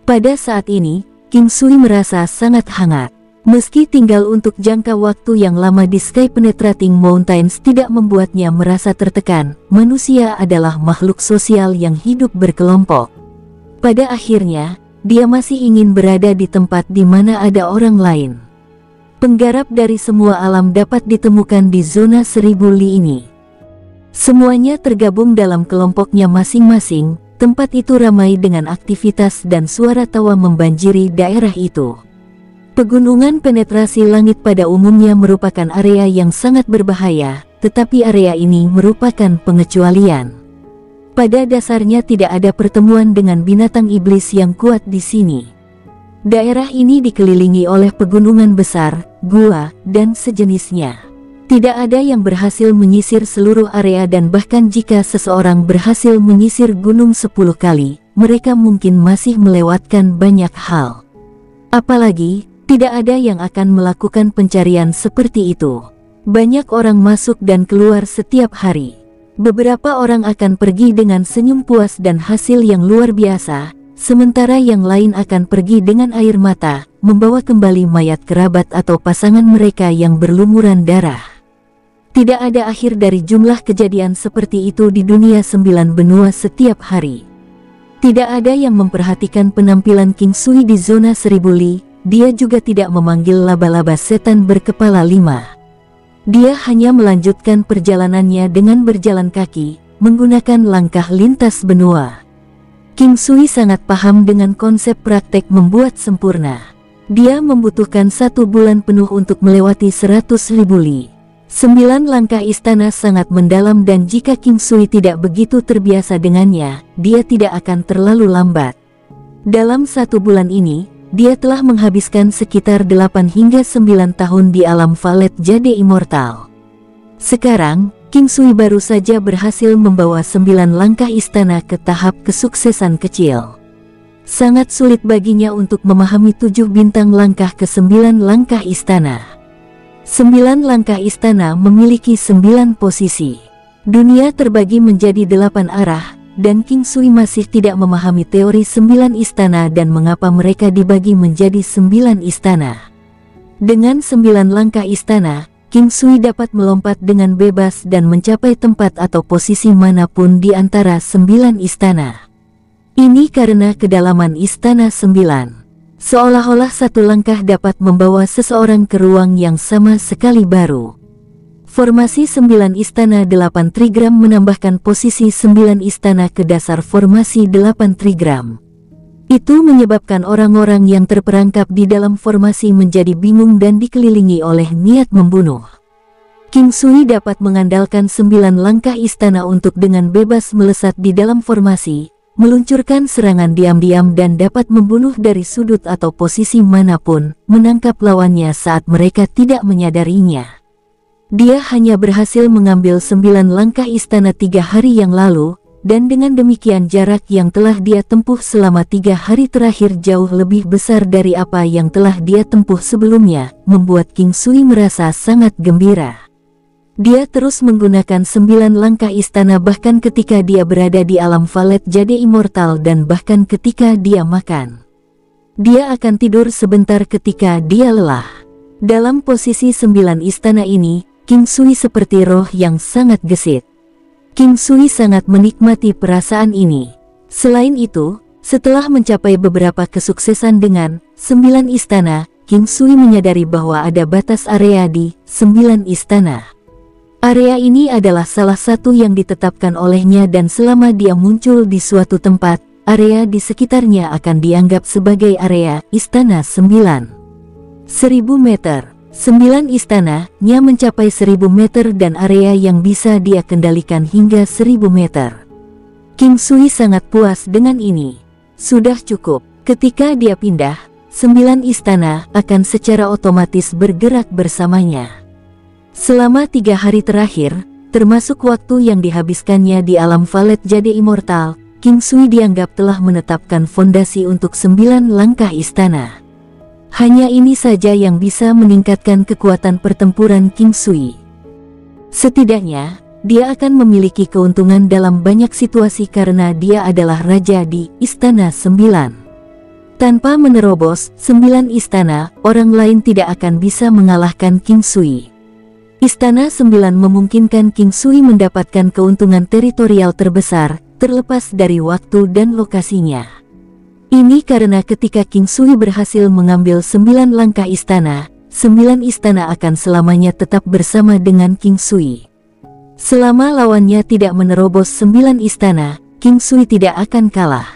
Pada saat ini, King Sui merasa sangat hangat. Meski tinggal untuk jangka waktu yang lama di Sky Penetrating Mountains tidak membuatnya merasa tertekan. Manusia adalah makhluk sosial yang hidup berkelompok. Pada akhirnya, dia masih ingin berada di tempat di mana ada orang lain. Penggarap dari semua alam dapat ditemukan di zona 1000 li ini. Semuanya tergabung dalam kelompoknya masing-masing. Tempat itu ramai dengan aktivitas dan suara tawa membanjiri daerah itu. Pegunungan penetrasi langit pada umumnya merupakan area yang sangat berbahaya, tetapi area ini merupakan pengecualian. Pada dasarnya tidak ada pertemuan dengan binatang iblis yang kuat di sini. Daerah ini dikelilingi oleh pegunungan besar, gua, dan sejenisnya. Tidak ada yang berhasil menyisir seluruh area dan bahkan jika seseorang berhasil menyisir gunung 10 kali, mereka mungkin masih melewatkan banyak hal. Apalagi, tidak ada yang akan melakukan pencarian seperti itu. Banyak orang masuk dan keluar setiap hari. Beberapa orang akan pergi dengan senyum puas dan hasil yang luar biasa, sementara yang lain akan pergi dengan air mata, membawa kembali mayat kerabat atau pasangan mereka yang berlumuran darah. Tidak ada akhir dari jumlah kejadian seperti itu di dunia 9 benua setiap hari. Tidak ada yang memperhatikan penampilan King Sui di zona 1000 li, dia juga tidak memanggil laba-laba setan berkepala 5. Dia hanya melanjutkan perjalanannya dengan berjalan kaki, menggunakan langkah lintas benua. King Sui sangat paham dengan konsep praktek membuat sempurna. Dia membutuhkan 1 bulan penuh untuk melewati 100.000 li. 9 langkah istana sangat mendalam dan jika King Sui tidak begitu terbiasa dengannya, dia tidak akan terlalu lambat. Dalam 1 bulan ini, dia telah menghabiskan sekitar 8 hingga 9 tahun di alam Valet Jade Immortal. Sekarang, King Sui baru saja berhasil membawa 9 langkah istana ke tahap kesuksesan kecil. Sangat sulit baginya untuk memahami 7 bintang langkah ke 9 langkah istana. 9 langkah istana memiliki 9 posisi. Dunia terbagi menjadi 8 arah, dan King Sui masih tidak memahami teori 9 istana dan mengapa mereka dibagi menjadi 9 istana. Dengan 9 langkah istana, King Sui dapat melompat dengan bebas dan mencapai tempat atau posisi manapun di antara 9 istana. Ini karena kedalaman istana 9. Seolah-olah 1 langkah dapat membawa seseorang ke ruang yang sama sekali baru. Formasi 9 istana 8 trigram menambahkan posisi 9 istana ke dasar formasi 8 trigram. Itu menyebabkan orang-orang yang terperangkap di dalam formasi menjadi bingung dan dikelilingi oleh niat membunuh. King Sui dapat mengandalkan 9 langkah istana untuk dengan bebas melesat di dalam formasi, meluncurkan serangan diam-diam dan dapat membunuh dari sudut atau posisi manapun, menangkap lawannya saat mereka tidak menyadarinya. Dia hanya berhasil mengambil 9 langkah istana 3 hari yang lalu, dan dengan demikian jarak yang telah dia tempuh selama 3 hari terakhir jauh lebih besar dari apa yang telah dia tempuh sebelumnya, membuat King Sui merasa sangat gembira. Dia terus menggunakan 9 langkah istana bahkan ketika dia berada di alam Valet Jade Immortal dan bahkan ketika dia makan. Dia akan tidur sebentar ketika dia lelah. Dalam posisi 9 istana ini, King Sui seperti roh yang sangat gesit. King Sui sangat menikmati perasaan ini. Selain itu, setelah mencapai beberapa kesuksesan dengan 9 istana, King Sui menyadari bahwa ada batas area di 9 istana. Area ini adalah salah satu yang ditetapkan olehnya dan selama dia muncul di suatu tempat, area di sekitarnya akan dianggap sebagai area istana 9. 1000 meter. 9 istananya mencapai 1000 meter dan area yang bisa dia kendalikan hingga 1000 meter. King Sui sangat puas dengan ini. Sudah cukup. Ketika dia pindah, 9 istana akan secara otomatis bergerak bersamanya. Selama 3 hari terakhir, termasuk waktu yang dihabiskannya di alam Valet Jade Immortal, King Sui dianggap telah menetapkan fondasi untuk 9 langkah istana. Hanya ini saja yang bisa meningkatkan kekuatan pertempuran King Sui. Setidaknya, dia akan memiliki keuntungan dalam banyak situasi karena dia adalah raja di Istana 9. Tanpa menerobos 9 istana, orang lain tidak akan bisa mengalahkan King Sui. Istana 9 memungkinkan King Sui mendapatkan keuntungan teritorial terbesar, terlepas dari waktu dan lokasinya. Ini karena ketika King Sui berhasil mengambil 9 langkah istana, 9 istana akan selamanya tetap bersama dengan King Sui. Selama lawannya tidak menerobos 9 istana, King Sui tidak akan kalah.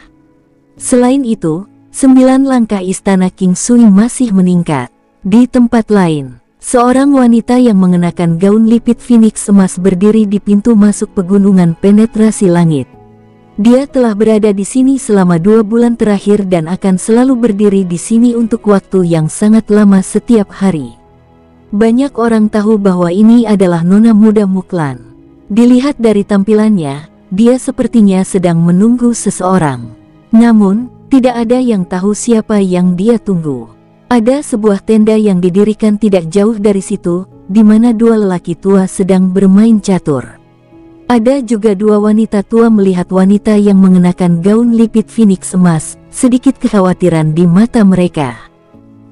Selain itu, 9 langkah istana King Sui masih meningkat. Di tempat lain, seorang wanita yang mengenakan gaun lipit Phoenix emas berdiri di pintu masuk pegunungan penetrasi langit. Dia telah berada di sini selama 2 bulan terakhir dan akan selalu berdiri di sini untuk waktu yang sangat lama setiap hari. Banyak orang tahu bahwa ini adalah nona muda Muklan. Dilihat dari tampilannya, dia sepertinya sedang menunggu seseorang. Namun, tidak ada yang tahu siapa yang dia tunggu. Ada sebuah tenda yang didirikan tidak jauh dari situ, di mana 2 lelaki tua sedang bermain catur. Ada juga 2 wanita tua melihat wanita yang mengenakan gaun lipit Phoenix emas, sedikit kekhawatiran di mata mereka.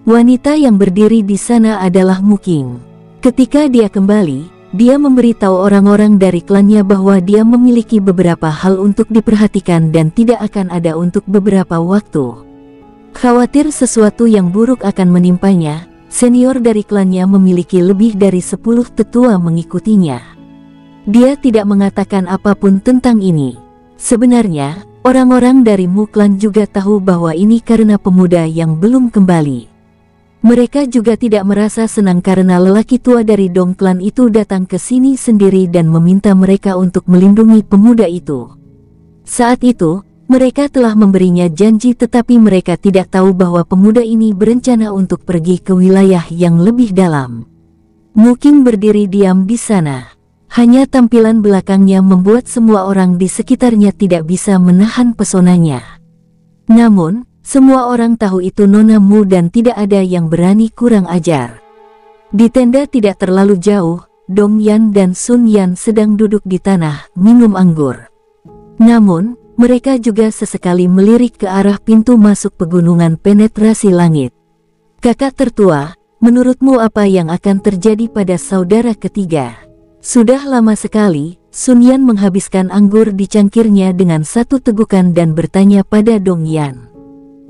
Wanita yang berdiri di sana adalah Muking. Ketika dia kembali, dia memberitahu orang-orang dari klannya bahwa dia memiliki beberapa hal untuk diperhatikan dan tidak akan ada untuk beberapa waktu. Khawatir sesuatu yang buruk akan menimpanya, senior dari klannya memiliki lebih dari 10 tetua mengikutinya. Dia tidak mengatakan apapun tentang ini. Sebenarnya, orang-orang dari Muklan juga tahu bahwa ini karena pemuda yang belum kembali. Mereka juga tidak merasa senang karena lelaki tua dari Dong Klan itu datang ke sini sendiri dan meminta mereka untuk melindungi pemuda itu. Saat itu, mereka telah memberinya janji tetapi mereka tidak tahu bahwa pemuda ini berencana untuk pergi ke wilayah yang lebih dalam. Muking berdiri diam di sana. Hanya tampilan belakangnya membuat semua orang di sekitarnya tidak bisa menahan pesonanya. Namun, semua orang tahu itu Nona Mu dan tidak ada yang berani kurang ajar. Di tenda tidak terlalu jauh, Dong Yan dan Sun Yan sedang duduk di tanah, minum anggur. Namun, mereka juga sesekali melirik ke arah pintu masuk pegunungan penetrasi langit. Kakak tertua, menurutmu apa yang akan terjadi pada saudara ketiga? Sudah lama sekali, Sun Yan menghabiskan anggur di cangkirnya dengan satu tegukan dan bertanya pada Dong Yan.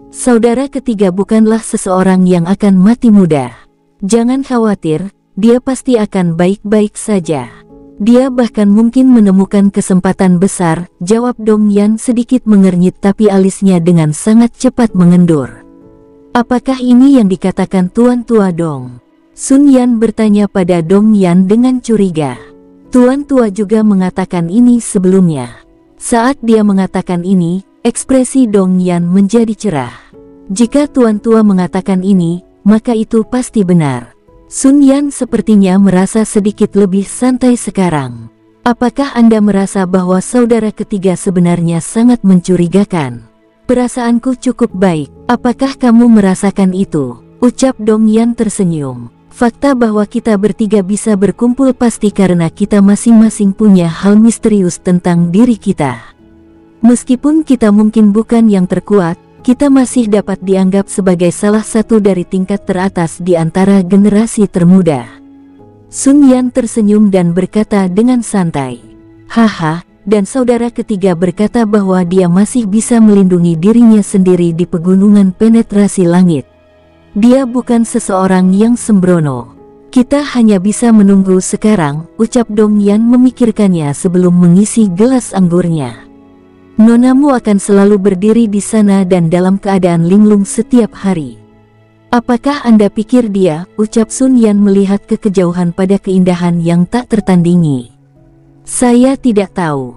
Saudara ketiga bukanlah seseorang yang akan mati muda. Jangan khawatir, dia pasti akan baik-baik saja. Dia bahkan mungkin menemukan kesempatan besar, jawab Dong Yan sedikit mengernyit tapi alisnya dengan sangat cepat mengendur. Apakah ini yang dikatakan Tuan Tua Dong? Sun Yan bertanya pada Dong Yan dengan curiga. Tuan Tua juga mengatakan ini sebelumnya. Saat dia mengatakan ini, ekspresi Dong Yan menjadi cerah. Jika Tuan Tua mengatakan ini, maka itu pasti benar. Sun Yan sepertinya merasa sedikit lebih santai sekarang. Apakah Anda merasa bahwa saudara ketiga sebenarnya sangat mencurigakan? Perasaanku cukup baik, apakah kamu merasakan itu? Ucap Dong Yan tersenyum. Fakta bahwa kita bertiga bisa berkumpul pasti karena kita masing-masing punya hal misterius tentang diri kita. Meskipun kita mungkin bukan yang terkuat, kita masih dapat dianggap sebagai salah satu dari tingkat teratas di antara generasi termuda. Sun Yan tersenyum dan berkata dengan santai. Haha, dan saudara ketiga berkata bahwa dia masih bisa melindungi dirinya sendiri di pegunungan penetrasi langit. Dia bukan seseorang yang sembrono. Kita hanya bisa menunggu sekarang, ucap Dong Yan memikirkannya sebelum mengisi gelas anggurnya. Nonamu akan selalu berdiri di sana dan dalam keadaan linglung setiap hari. Apakah Anda pikir dia, ucap Sun Yan melihat ke kejauhan pada keindahan yang tak tertandingi. Saya tidak tahu.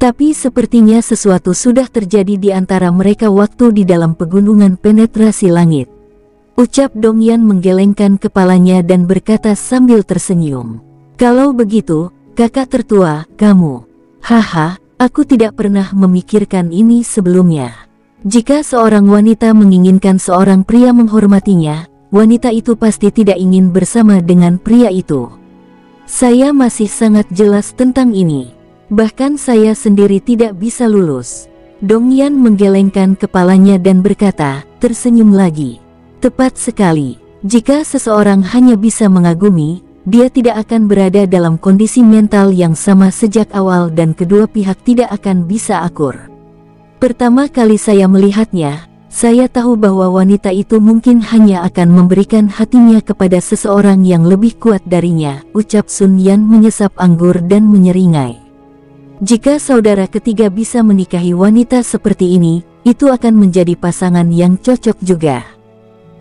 Tapi sepertinya sesuatu sudah terjadi di antara mereka waktu di dalam pegunungan penetrasi langit. Ucap Dong Yan menggelengkan kepalanya dan berkata sambil tersenyum. Kalau begitu, kakak tertua, kamu. Haha, aku tidak pernah memikirkan ini sebelumnya. Jika seorang wanita menginginkan seorang pria menghormatinya, wanita itu pasti tidak ingin bersama dengan pria itu. Saya masih sangat jelas tentang ini. Bahkan saya sendiri tidak bisa lulus. Dong Yan menggelengkan kepalanya dan berkata, tersenyum lagi. Tepat sekali. Jika seseorang hanya bisa mengagumi, dia tidak akan berada dalam kondisi mental yang sama sejak awal dan kedua pihak tidak akan bisa akur. Pertama kali saya melihatnya, saya tahu bahwa wanita itu mungkin hanya akan memberikan hatinya kepada seseorang yang lebih kuat darinya, ucap Sun Yan menyesap anggur dan menyeringai. Jika saudara ketiga bisa menikahi wanita seperti ini, itu akan menjadi pasangan yang cocok juga.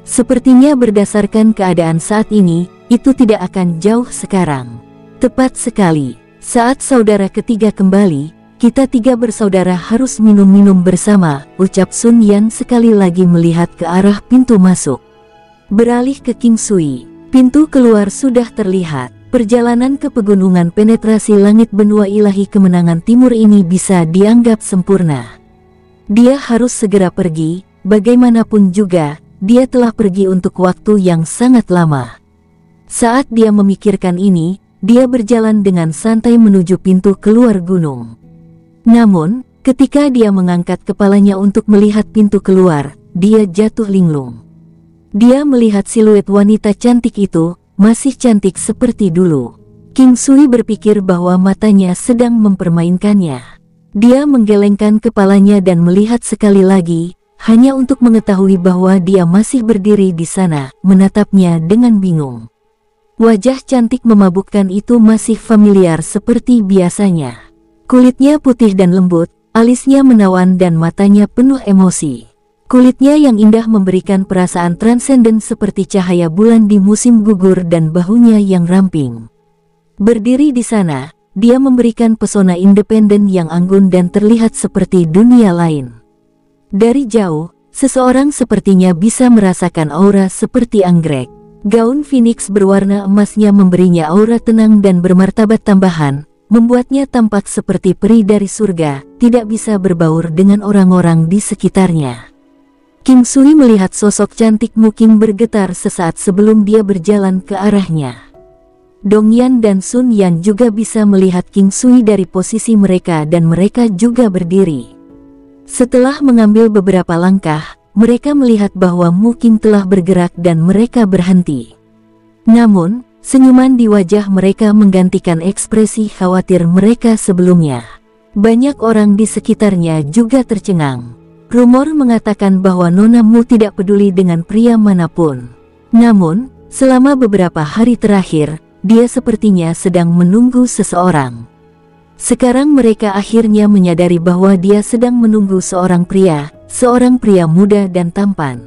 Sepertinya berdasarkan keadaan saat ini, itu tidak akan jauh sekarang. Tepat sekali, saat saudara ketiga kembali, kita tiga bersaudara harus minum-minum bersama, ucap Sun Yan sekali lagi melihat ke arah pintu masuk. Beralih ke King Sui, pintu keluar sudah terlihat. Perjalanan ke pegunungan penetrasi langit benua ilahi kemenangan timur ini bisa dianggap sempurna. Dia harus segera pergi, bagaimanapun juga, dia telah pergi untuk waktu yang sangat lama. Saat dia memikirkan ini, dia berjalan dengan santai menuju pintu keluar gunung. Namun, ketika dia mengangkat kepalanya untuk melihat pintu keluar, dia jatuh linglung. Dia melihat siluet wanita cantik itu, masih cantik seperti dulu. King Sui berpikir bahwa matanya sedang mempermainkannya. Dia menggelengkan kepalanya dan melihat sekali lagi, hanya untuk mengetahui bahwa dia masih berdiri di sana, menatapnya dengan bingung. Wajah cantik memabukkan itu masih familiar seperti biasanya. Kulitnya putih dan lembut, alisnya menawan dan matanya penuh emosi. Kulitnya yang indah memberikan perasaan transenden seperti cahaya bulan di musim gugur dan bahunya yang ramping. Berdiri di sana, dia memberikan pesona independen yang anggun dan terlihat seperti dunia lain. Dari jauh, seseorang sepertinya bisa merasakan aura seperti anggrek. Gaun Phoenix berwarna emasnya memberinya aura tenang dan bermartabat tambahan, membuatnya tampak seperti peri dari surga, tidak bisa berbaur dengan orang-orang di sekitarnya. King Sui melihat sosok cantik Mukim bergetar sesaat sebelum dia berjalan ke arahnya. Dong Yan dan Sun Yan juga bisa melihat King Sui dari posisi mereka dan mereka juga berdiri. Setelah mengambil beberapa langkah, mereka melihat bahwa Mukim telah bergerak dan mereka berhenti. Namun, senyuman di wajah mereka menggantikan ekspresi khawatir mereka sebelumnya. Banyak orang di sekitarnya juga tercengang. Rumor mengatakan bahwa Nona Mu tidak peduli dengan pria manapun. Namun, selama beberapa hari terakhir, dia sepertinya sedang menunggu seseorang. Sekarang mereka akhirnya menyadari bahwa dia sedang menunggu seorang pria muda dan tampan.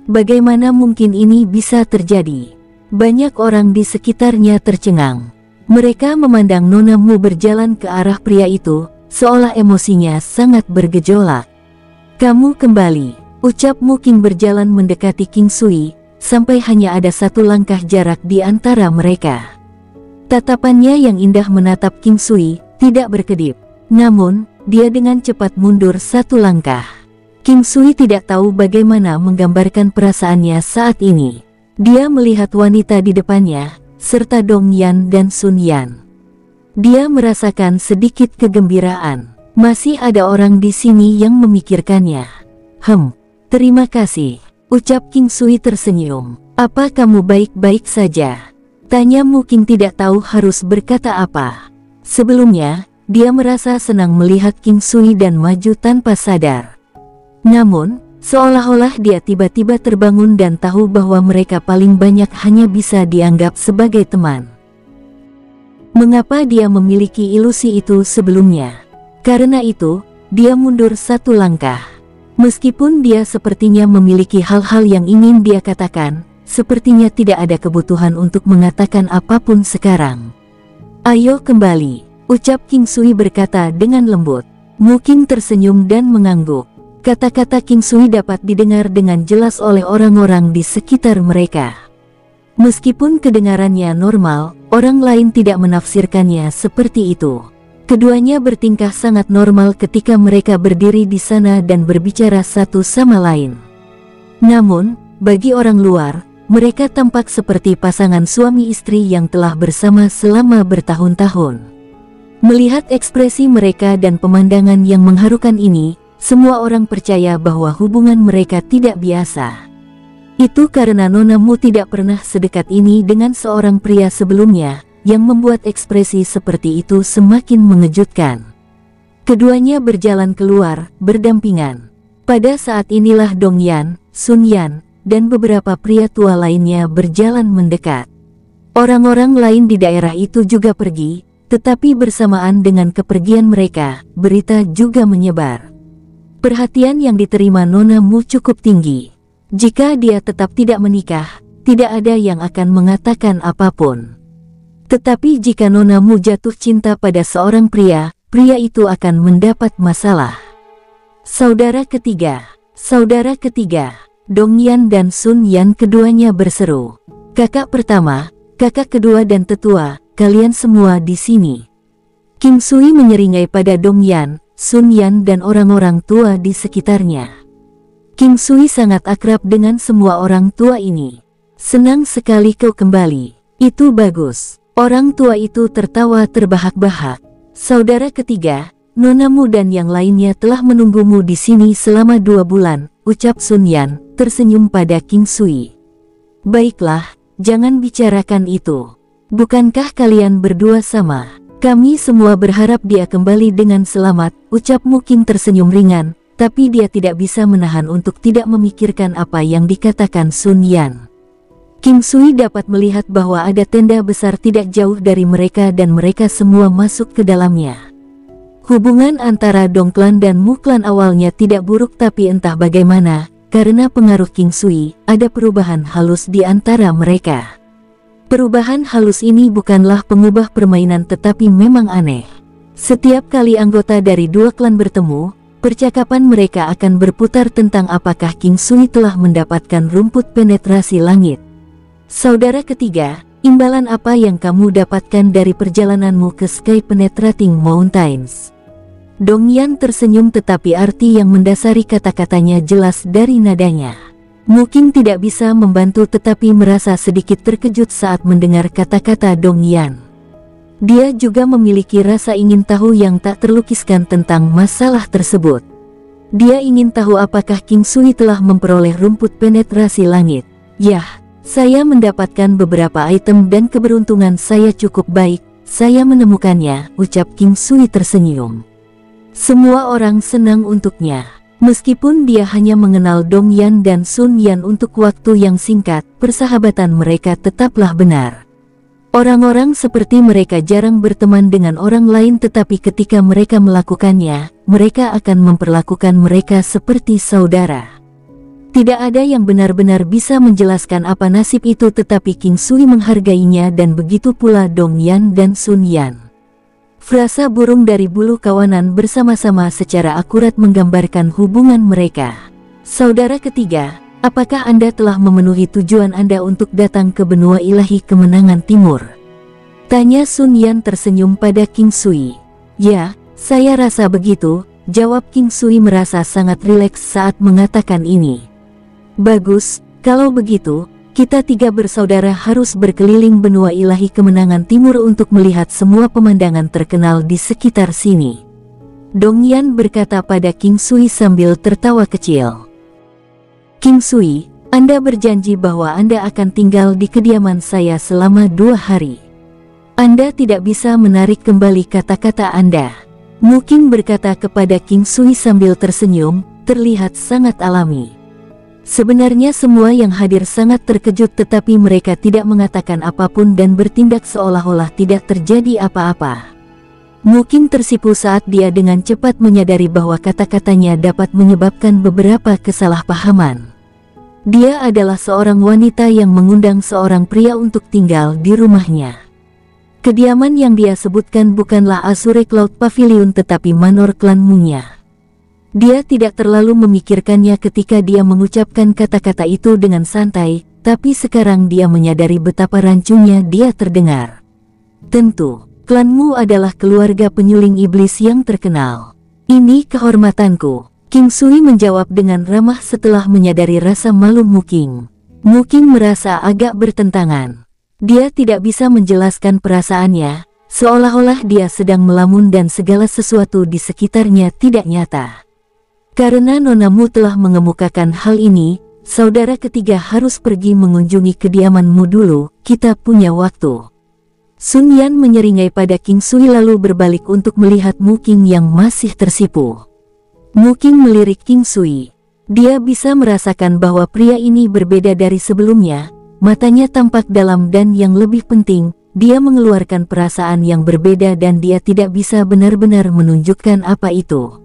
Bagaimana mungkin ini bisa terjadi? Banyak orang di sekitarnya tercengang. Mereka memandang Nona Mu berjalan ke arah pria itu, seolah emosinya sangat bergejolak. Kamu kembali, ucap Mukim berjalan mendekati King Sui, sampai hanya ada satu langkah jarak di antara mereka. Tatapannya yang indah menatap King Sui, tidak berkedip. Namun, dia dengan cepat mundur satu langkah. King Sui tidak tahu bagaimana menggambarkan perasaannya saat ini. Dia melihat wanita di depannya, serta Dong Yan dan Sun Yan. Dia merasakan sedikit kegembiraan. Masih ada orang di sini yang memikirkannya. Terima kasih, ucap King Sui tersenyum. Apa kamu baik-baik saja? Tanya Mu Qing tidak tahu harus berkata apa. Sebelumnya, dia merasa senang melihat King Sui dan maju tanpa sadar. Namun, seolah-olah dia tiba-tiba terbangun dan tahu bahwa mereka paling banyak hanya bisa dianggap sebagai teman. Mengapa dia memiliki ilusi itu sebelumnya? Karena itu, dia mundur satu langkah. Meskipun dia sepertinya memiliki hal-hal yang ingin dia katakan, sepertinya tidak ada kebutuhan untuk mengatakan apapun sekarang. Ayo kembali, ucap King Sui berkata dengan lembut. Mu Qing tersenyum dan mengangguk. Kata-kata King Sui dapat didengar dengan jelas oleh orang-orang di sekitar mereka. Meskipun kedengarannya normal, orang lain tidak menafsirkannya seperti itu. Keduanya bertingkah sangat normal ketika mereka berdiri di sana dan berbicara satu sama lain. Namun, bagi orang luar, mereka tampak seperti pasangan suami istri yang telah bersama selama bertahun-tahun. Melihat ekspresi mereka dan pemandangan yang mengharukan ini, semua orang percaya bahwa hubungan mereka tidak biasa. Itu karena Nona Mu tidak pernah sedekat ini dengan seorang pria sebelumnya, yang membuat ekspresi seperti itu semakin mengejutkan. Keduanya berjalan keluar, berdampingan. Pada saat inilah Dong Yan, Sun Yan, dan beberapa pria tua lainnya berjalan mendekat. Orang-orang lain di daerah itu juga pergi, tetapi bersamaan dengan kepergian mereka, berita juga menyebar. Perhatian yang diterima Nona Mu cukup tinggi. Jika dia tetap tidak menikah, tidak ada yang akan mengatakan apapun. Tetapi jika Nona Mu jatuh cinta pada seorang pria, pria itu akan mendapat masalah. Saudara ketiga, Dong Yan dan Sun Yan keduanya berseru. Kakak pertama, kakak kedua dan tetua, kalian semua di sini. King Sui menyeringai pada Dong Yan, Sun Yan dan orang-orang tua di sekitarnya. King Sui sangat akrab dengan semua orang tua ini. Senang sekali kau kembali. Itu bagus. Orang tua itu tertawa terbahak-bahak. Saudara ketiga, Nona Mu dan yang lainnya telah menunggumu di sini selama 2 bulan, ucap Sun Yan, tersenyum pada King Sui. Baiklah, jangan bicarakan itu. Bukankah kalian berdua sama? Kami semua berharap dia kembali dengan selamat, ucap Mu Qing tersenyum ringan, tapi dia tidak bisa menahan untuk tidak memikirkan apa yang dikatakan Sun Yan. King Sui dapat melihat bahwa ada tenda besar tidak jauh dari mereka dan mereka semua masuk ke dalamnya. Hubungan antara Dong Clan dan Mu Clan awalnya tidak buruk, tapi entah bagaimana, karena pengaruh King Sui, ada perubahan halus di antara mereka. Perubahan halus ini bukanlah pengubah permainan tetapi memang aneh. Setiap kali anggota dari 2 klan bertemu, percakapan mereka akan berputar tentang apakah King Sui telah mendapatkan rumput penetrasi langit. Saudara ketiga, imbalan apa yang kamu dapatkan dari perjalananmu ke Sky Penetrating Mountains? Dong Yan tersenyum tetapi arti yang mendasari kata-katanya jelas dari nadanya. Mu Qing tidak bisa membantu tetapi merasa sedikit terkejut saat mendengar kata-kata Dong Yan. Dia juga memiliki rasa ingin tahu yang tak terlukiskan tentang masalah tersebut. Dia ingin tahu apakah King Sui telah memperoleh rumput penetrasi langit. Yah, saya mendapatkan beberapa item dan keberuntungan saya cukup baik, saya menemukannya, ucap King Sui tersenyum. Semua orang senang untuknya. Meskipun dia hanya mengenal Dong Yan dan Sun Yan untuk waktu yang singkat, persahabatan mereka tetaplah benar. Orang-orang seperti mereka jarang berteman dengan orang lain, tetapi ketika mereka melakukannya, mereka akan memperlakukan mereka seperti saudara. Tidak ada yang benar-benar bisa menjelaskan apa nasib itu, tetapi King Sui menghargainya dan begitu pula Dong Yan dan Sun Yan. Frasa burung dari bulu kawanan bersama-sama secara akurat menggambarkan hubungan mereka. Saudara ketiga, apakah Anda telah memenuhi tujuan Anda untuk datang ke benua ilahi kemenangan timur? Tanya Sun Yan tersenyum pada King Sui. Ya, saya rasa begitu, jawab King Sui merasa sangat rileks saat mengatakan ini. Bagus, kalau begitu, kita 3 bersaudara harus berkeliling benua ilahi kemenangan timur untuk melihat semua pemandangan terkenal di sekitar sini. Dong Yan berkata pada King Sui sambil tertawa kecil. King Sui, Anda berjanji bahwa Anda akan tinggal di kediaman saya selama 2 hari. Anda tidak bisa menarik kembali kata-kata Anda. Mu Qing berkata kepada King Sui sambil tersenyum, terlihat sangat alami. Sebenarnya semua yang hadir sangat terkejut, tetapi mereka tidak mengatakan apapun dan bertindak seolah-olah tidak terjadi apa-apa. Mu Qing tersipu saat dia dengan cepat menyadari bahwa kata-katanya dapat menyebabkan beberapa kesalahpahaman. Dia adalah seorang wanita yang mengundang seorang pria untuk tinggal di rumahnya. Kediaman yang dia sebutkan bukanlah Azure Cloud Pavilion tetapi Manor klan Mu-nya. Dia tidak terlalu memikirkannya ketika dia mengucapkan kata-kata itu dengan santai, tapi sekarang dia menyadari betapa rancunya dia terdengar. Tentu, klan Mu adalah keluarga penyuling iblis yang terkenal. Ini kehormatanku. King Sui menjawab dengan ramah setelah menyadari rasa malu Mu Qing. Mu Qing merasa agak bertentangan. Dia tidak bisa menjelaskan perasaannya, seolah-olah dia sedang melamun dan segala sesuatu di sekitarnya tidak nyata. Karena Nona Mu telah mengemukakan hal ini, saudara ketiga harus pergi mengunjungi kediamanmu dulu, kita punya waktu. Sun Yan menyeringai pada King Sui lalu berbalik untuk melihat Mu Qing yang masih tersipu. Mu Qing melirik King Sui. Dia bisa merasakan bahwa pria ini berbeda dari sebelumnya, matanya tampak dalam dan yang lebih penting, dia mengeluarkan perasaan yang berbeda dan dia tidak bisa benar-benar menunjukkan apa itu.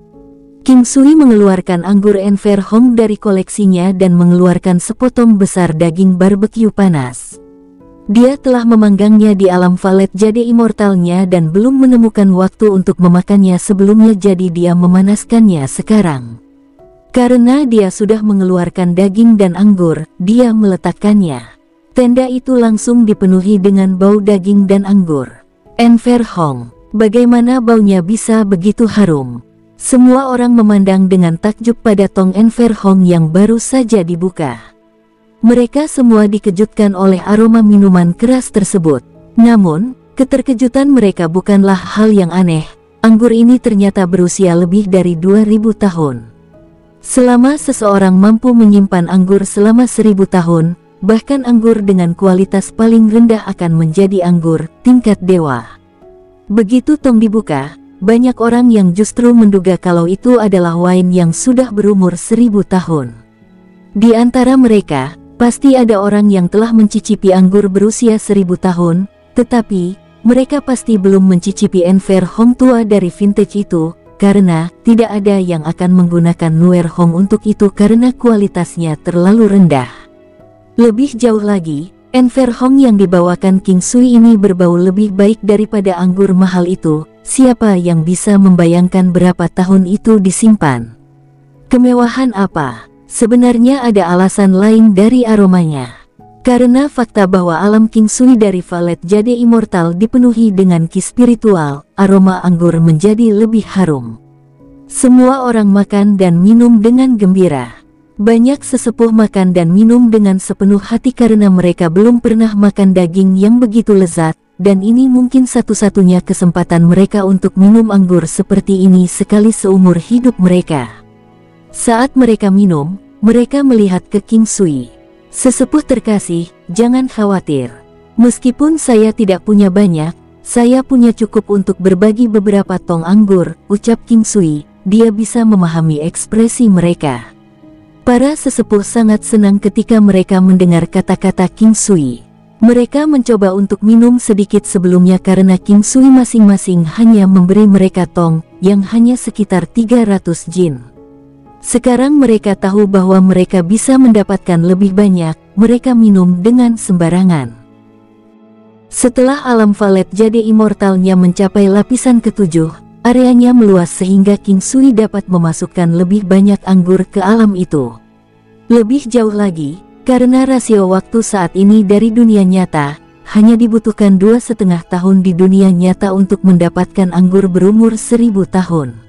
King Sui mengeluarkan anggur Enfer Hong dari koleksinya dan mengeluarkan sepotong besar daging barbeque panas. Dia telah memanggangnya di alam valet jade immortalnya dan belum menemukan waktu untuk memakannya sebelumnya, jadi dia memanaskannya sekarang. Karena dia sudah mengeluarkan daging dan anggur, dia meletakkannya. Tenda itu langsung dipenuhi dengan bau daging dan anggur. Enfer Hong, bagaimana baunya bisa begitu harum? Semua orang memandang dengan takjub pada tong Enfer Hong yang baru saja dibuka. Mereka semua dikejutkan oleh aroma minuman keras tersebut. Namun, keterkejutan mereka bukanlah hal yang aneh. Anggur ini ternyata berusia lebih dari 2000 tahun. Selama seseorang mampu menyimpan anggur selama 1000 tahun, bahkan anggur dengan kualitas paling rendah akan menjadi anggur tingkat dewa. Begitu tong dibuka, banyak orang yang justru menduga kalau itu adalah wine yang sudah berumur 1000 tahun. Di antara mereka, pasti ada orang yang telah mencicipi anggur berusia 1000 tahun, tetapi mereka pasti belum mencicipi Enfer Hong tua dari vintage itu, karena tidak ada yang akan menggunakan Nuer Hong untuk itu karena kualitasnya terlalu rendah. Lebih jauh lagi, Enfer Hong yang dibawakan King Sui ini berbau lebih baik daripada anggur mahal itu. Siapa yang bisa membayangkan berapa tahun itu disimpan? Kemewahan apa? Sebenarnya ada alasan lain dari aromanya. Karena fakta bahwa alam King Sui dari valet jade immortal dipenuhi dengan ki spiritual, aroma anggur menjadi lebih harum. Semua orang makan dan minum dengan gembira. Banyak sesepuh makan dan minum dengan sepenuh hati karena mereka belum pernah makan daging yang begitu lezat, dan ini mungkin satu-satunya kesempatan mereka untuk minum anggur seperti ini sekali seumur hidup mereka. Saat mereka minum, mereka melihat ke King Sui. Sesepuh terkasih, jangan khawatir. Meskipun saya tidak punya banyak, saya punya cukup untuk berbagi beberapa tong anggur, ucap King Sui. Dia bisa memahami ekspresi mereka. Para sesepuh sangat senang ketika mereka mendengar kata-kata King Sui. Mereka mencoba untuk minum sedikit sebelumnya karena King Sui masing-masing hanya memberi mereka tong, yang hanya sekitar 300 jin. Sekarang mereka tahu bahwa mereka bisa mendapatkan lebih banyak, mereka minum dengan sembarangan. Setelah alam valet jade immortalnya mencapai lapisan ketujuh, areanya meluas sehingga King Sui dapat memasukkan lebih banyak anggur ke alam itu. Lebih jauh lagi, karena rasio waktu saat ini dari dunia nyata, hanya dibutuhkan 2,5 tahun di dunia nyata untuk mendapatkan anggur berumur 1000 tahun.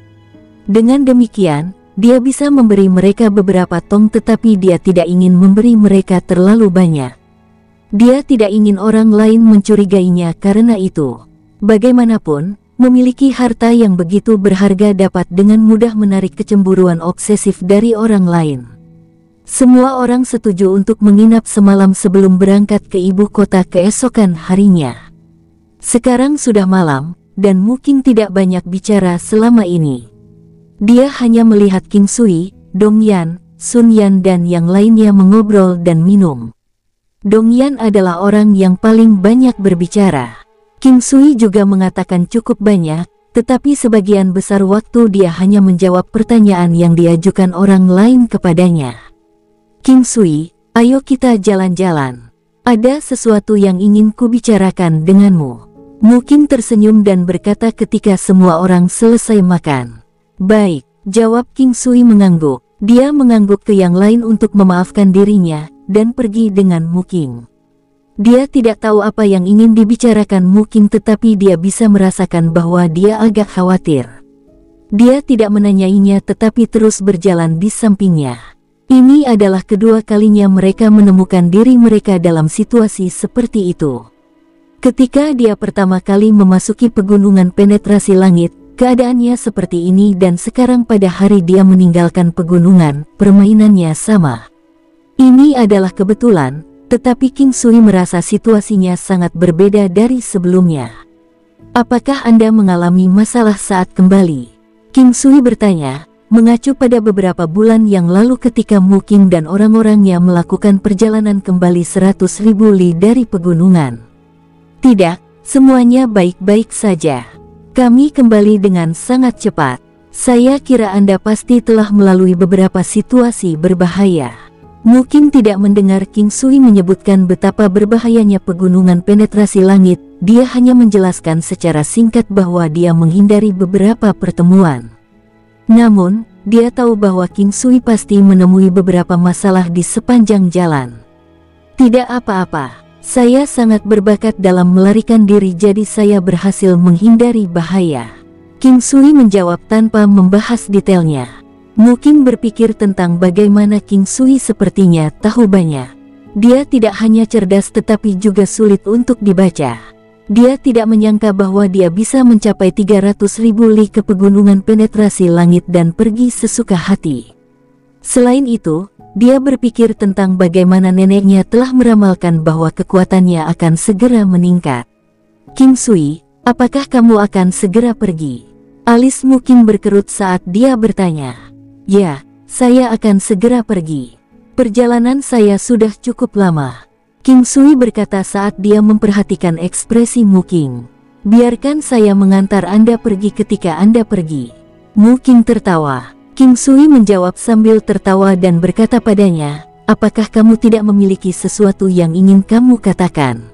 Dengan demikian, dia bisa memberi mereka beberapa tong tetapi dia tidak ingin memberi mereka terlalu banyak. Dia tidak ingin orang lain mencurigainya karena itu. Bagaimanapun, memiliki harta yang begitu berharga dapat dengan mudah menarik kecemburuan obsesif dari orang lain. Semua orang setuju untuk menginap semalam sebelum berangkat ke ibu kota keesokan harinya. Sekarang sudah malam, dan Muking tidak banyak bicara selama ini. Dia hanya melihat King Sui, Dong Yan, Sun Yan dan yang lainnya mengobrol dan minum. Dong Yan adalah orang yang paling banyak berbicara. King Sui juga mengatakan cukup banyak, tetapi sebagian besar waktu dia hanya menjawab pertanyaan yang diajukan orang lain kepadanya. King Sui, ayo kita jalan-jalan. Ada sesuatu yang ingin kubicarakan denganmu. Muking tersenyum dan berkata ketika semua orang selesai makan. Baik, jawab King Sui mengangguk. Dia mengangguk ke yang lain untuk memaafkan dirinya, dan pergi dengan Muking. Dia tidak tahu apa yang ingin dibicarakan Muking tetapi dia bisa merasakan bahwa dia agak khawatir. Dia tidak menanyainya tetapi terus berjalan di sampingnya. Ini adalah kedua kalinya mereka menemukan diri mereka dalam situasi seperti itu. Ketika dia pertama kali memasuki pegunungan penetrasi langit, keadaannya seperti ini dan sekarang pada hari dia meninggalkan pegunungan, permainannya sama. Ini adalah kebetulan, tetapi King Sui merasa situasinya sangat berbeda dari sebelumnya. Apakah Anda mengalami masalah saat kembali? King Sui bertanya, mengacu pada beberapa bulan yang lalu ketika Muking dan orang-orangnya melakukan perjalanan kembali 100.000 li dari pegunungan. Tidak, semuanya baik-baik saja. Kami kembali dengan sangat cepat. Saya kira Anda pasti telah melalui beberapa situasi berbahaya. Muking tidak mendengar King Sui menyebutkan betapa berbahayanya pegunungan penetrasi langit, dia hanya menjelaskan secara singkat bahwa dia menghindari beberapa pertemuan. Namun, dia tahu bahwa King Sui pasti menemui beberapa masalah di sepanjang jalan. Tidak apa-apa, saya sangat berbakat dalam melarikan diri jadi saya berhasil menghindari bahaya. King Sui menjawab tanpa membahas detailnya. Muking berpikir tentang bagaimana King Sui sepertinya tahu banyak. Dia tidak hanya cerdas tetapi juga sulit untuk dibaca. Dia tidak menyangka bahwa dia bisa mencapai 300.000 li ke pegunungan penetrasi langit dan pergi sesuka hati. Selain itu, dia berpikir tentang bagaimana neneknya telah meramalkan bahwa kekuatannya akan segera meningkat. King Sui, apakah kamu akan segera pergi? Alis Muking berkerut saat dia bertanya. Ya, saya akan segera pergi. Perjalanan saya sudah cukup lama. King Sui berkata saat dia memperhatikan ekspresi Muking. Biarkan saya mengantar Anda pergi ketika Anda pergi. Muking tertawa. King Sui menjawab sambil tertawa dan berkata padanya, apakah kamu tidak memiliki sesuatu yang ingin kamu katakan?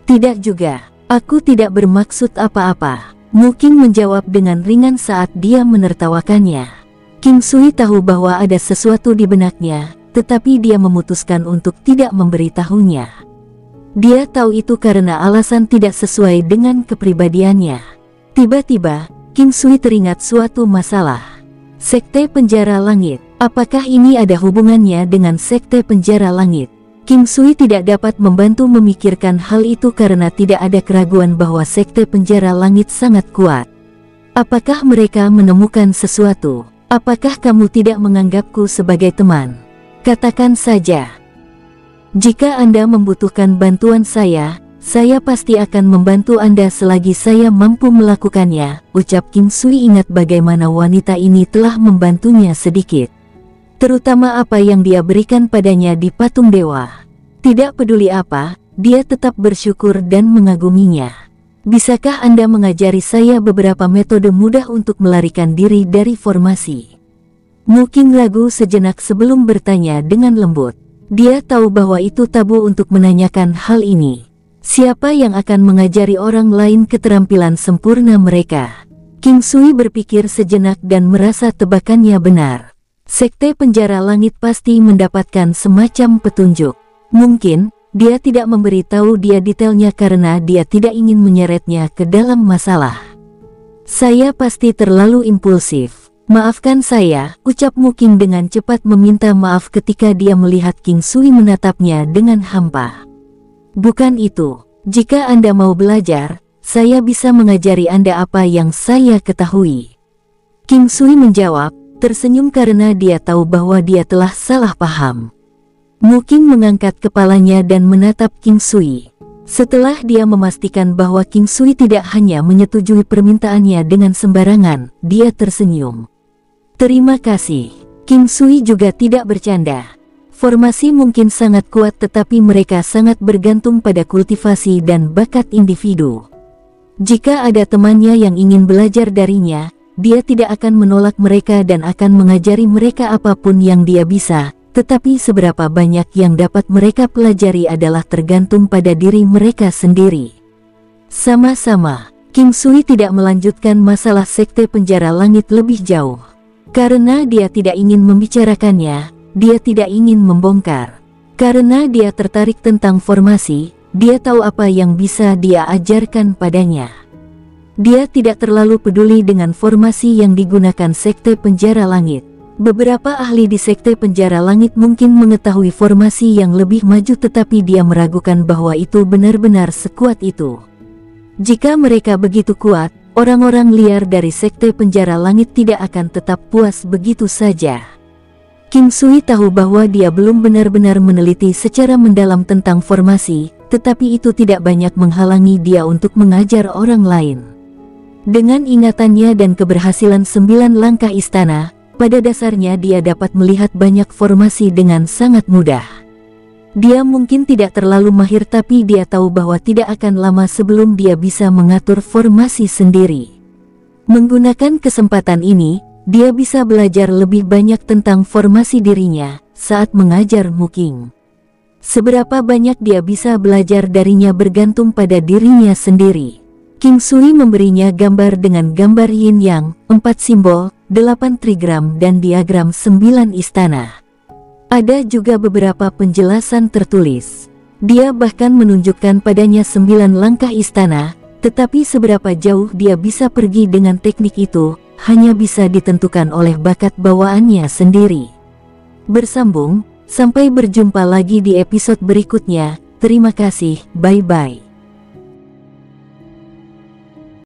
Tidak juga, aku tidak bermaksud apa-apa. Muking menjawab dengan ringan saat dia menertawakannya. King Sui tahu bahwa ada sesuatu di benaknya, tetapi dia memutuskan untuk tidak memberitahunya. Dia tahu itu karena alasan tidak sesuai dengan kepribadiannya. Tiba-tiba, King Sui teringat suatu masalah. Sekte Penjara Langit. Apakah ini ada hubungannya dengan Sekte Penjara Langit? King Sui tidak dapat membantu memikirkan hal itu karena tidak ada keraguan bahwa Sekte Penjara Langit sangat kuat. Apakah mereka menemukan sesuatu? Apakah kamu tidak menganggapku sebagai teman? Katakan saja. Jika Anda membutuhkan bantuan saya pasti akan membantu Anda selagi saya mampu melakukannya, ucap King Sui. Ingat bagaimana wanita ini telah membantunya sedikit. Terutama apa yang dia berikan padanya di patung dewa. Tidak peduli apa, dia tetap bersyukur dan mengaguminya. Bisakah Anda mengajari saya beberapa metode mudah untuk melarikan diri dari formasi? Muking ragu sejenak sebelum bertanya dengan lembut. Dia tahu bahwa itu tabu untuk menanyakan hal ini. Siapa yang akan mengajari orang lain keterampilan sempurna mereka? King Sui berpikir sejenak dan merasa tebakannya benar. Sekte Penjara Langit pasti mendapatkan semacam petunjuk. Mungkin, dia tidak memberitahu dia detailnya karena dia tidak ingin menyeretnya ke dalam masalah. Saya pasti terlalu impulsif. Maafkan saya, ucap Muking dengan cepat meminta maaf ketika dia melihat King Sui menatapnya dengan hampa. Bukan itu, jika Anda mau belajar, saya bisa mengajari Anda apa yang saya ketahui. King Sui menjawab, tersenyum karena dia tahu bahwa dia telah salah paham. Mu Qing mengangkat kepalanya dan menatap King Sui. Setelah dia memastikan bahwa King Sui tidak hanya menyetujui permintaannya dengan sembarangan, dia tersenyum. Terima kasih. King Sui juga tidak bercanda. Formasi mungkin sangat kuat tetapi mereka sangat bergantung pada kultivasi dan bakat individu. Jika ada temannya yang ingin belajar darinya, dia tidak akan menolak mereka dan akan mengajari mereka apapun yang dia bisa, tetapi seberapa banyak yang dapat mereka pelajari adalah tergantung pada diri mereka sendiri. Sama-sama, King Sui tidak melanjutkan masalah sekte penjara langit lebih jauh. Karena dia tidak ingin membicarakannya, dia tidak ingin membongkar. Karena dia tertarik tentang formasi, dia tahu apa yang bisa dia ajarkan padanya. Dia tidak terlalu peduli dengan formasi yang digunakan sekte penjara langit. Beberapa ahli di sekte penjara langit mungkin mengetahui formasi yang lebih maju tetapi dia meragukan bahwa itu benar-benar sekuat itu. Jika mereka begitu kuat, orang-orang liar dari sekte penjara langit tidak akan tetap puas begitu saja. King Sui tahu bahwa dia belum benar-benar meneliti secara mendalam tentang formasi, tetapi itu tidak banyak menghalangi dia untuk mengajar orang lain. Dengan ingatannya dan keberhasilan 9 langkah istana, pada dasarnya dia dapat melihat banyak formasi dengan sangat mudah. Dia mungkin tidak terlalu mahir tapi dia tahu bahwa tidak akan lama sebelum dia bisa mengatur formasi sendiri. Menggunakan kesempatan ini, dia bisa belajar lebih banyak tentang formasi dirinya saat mengajar Mu Qing. Seberapa banyak dia bisa belajar darinya bergantung pada dirinya sendiri. King Sui memberinya gambar dengan gambar yin yang, 4 simbol, 8 trigram dan diagram 9 istana. Ada juga beberapa penjelasan tertulis. Dia bahkan menunjukkan padanya 9 langkah istana, tetapi seberapa jauh dia bisa pergi dengan teknik itu, hanya bisa ditentukan oleh bakat bawaannya sendiri. Bersambung, sampai berjumpa lagi di episode berikutnya. Terima kasih, bye-bye.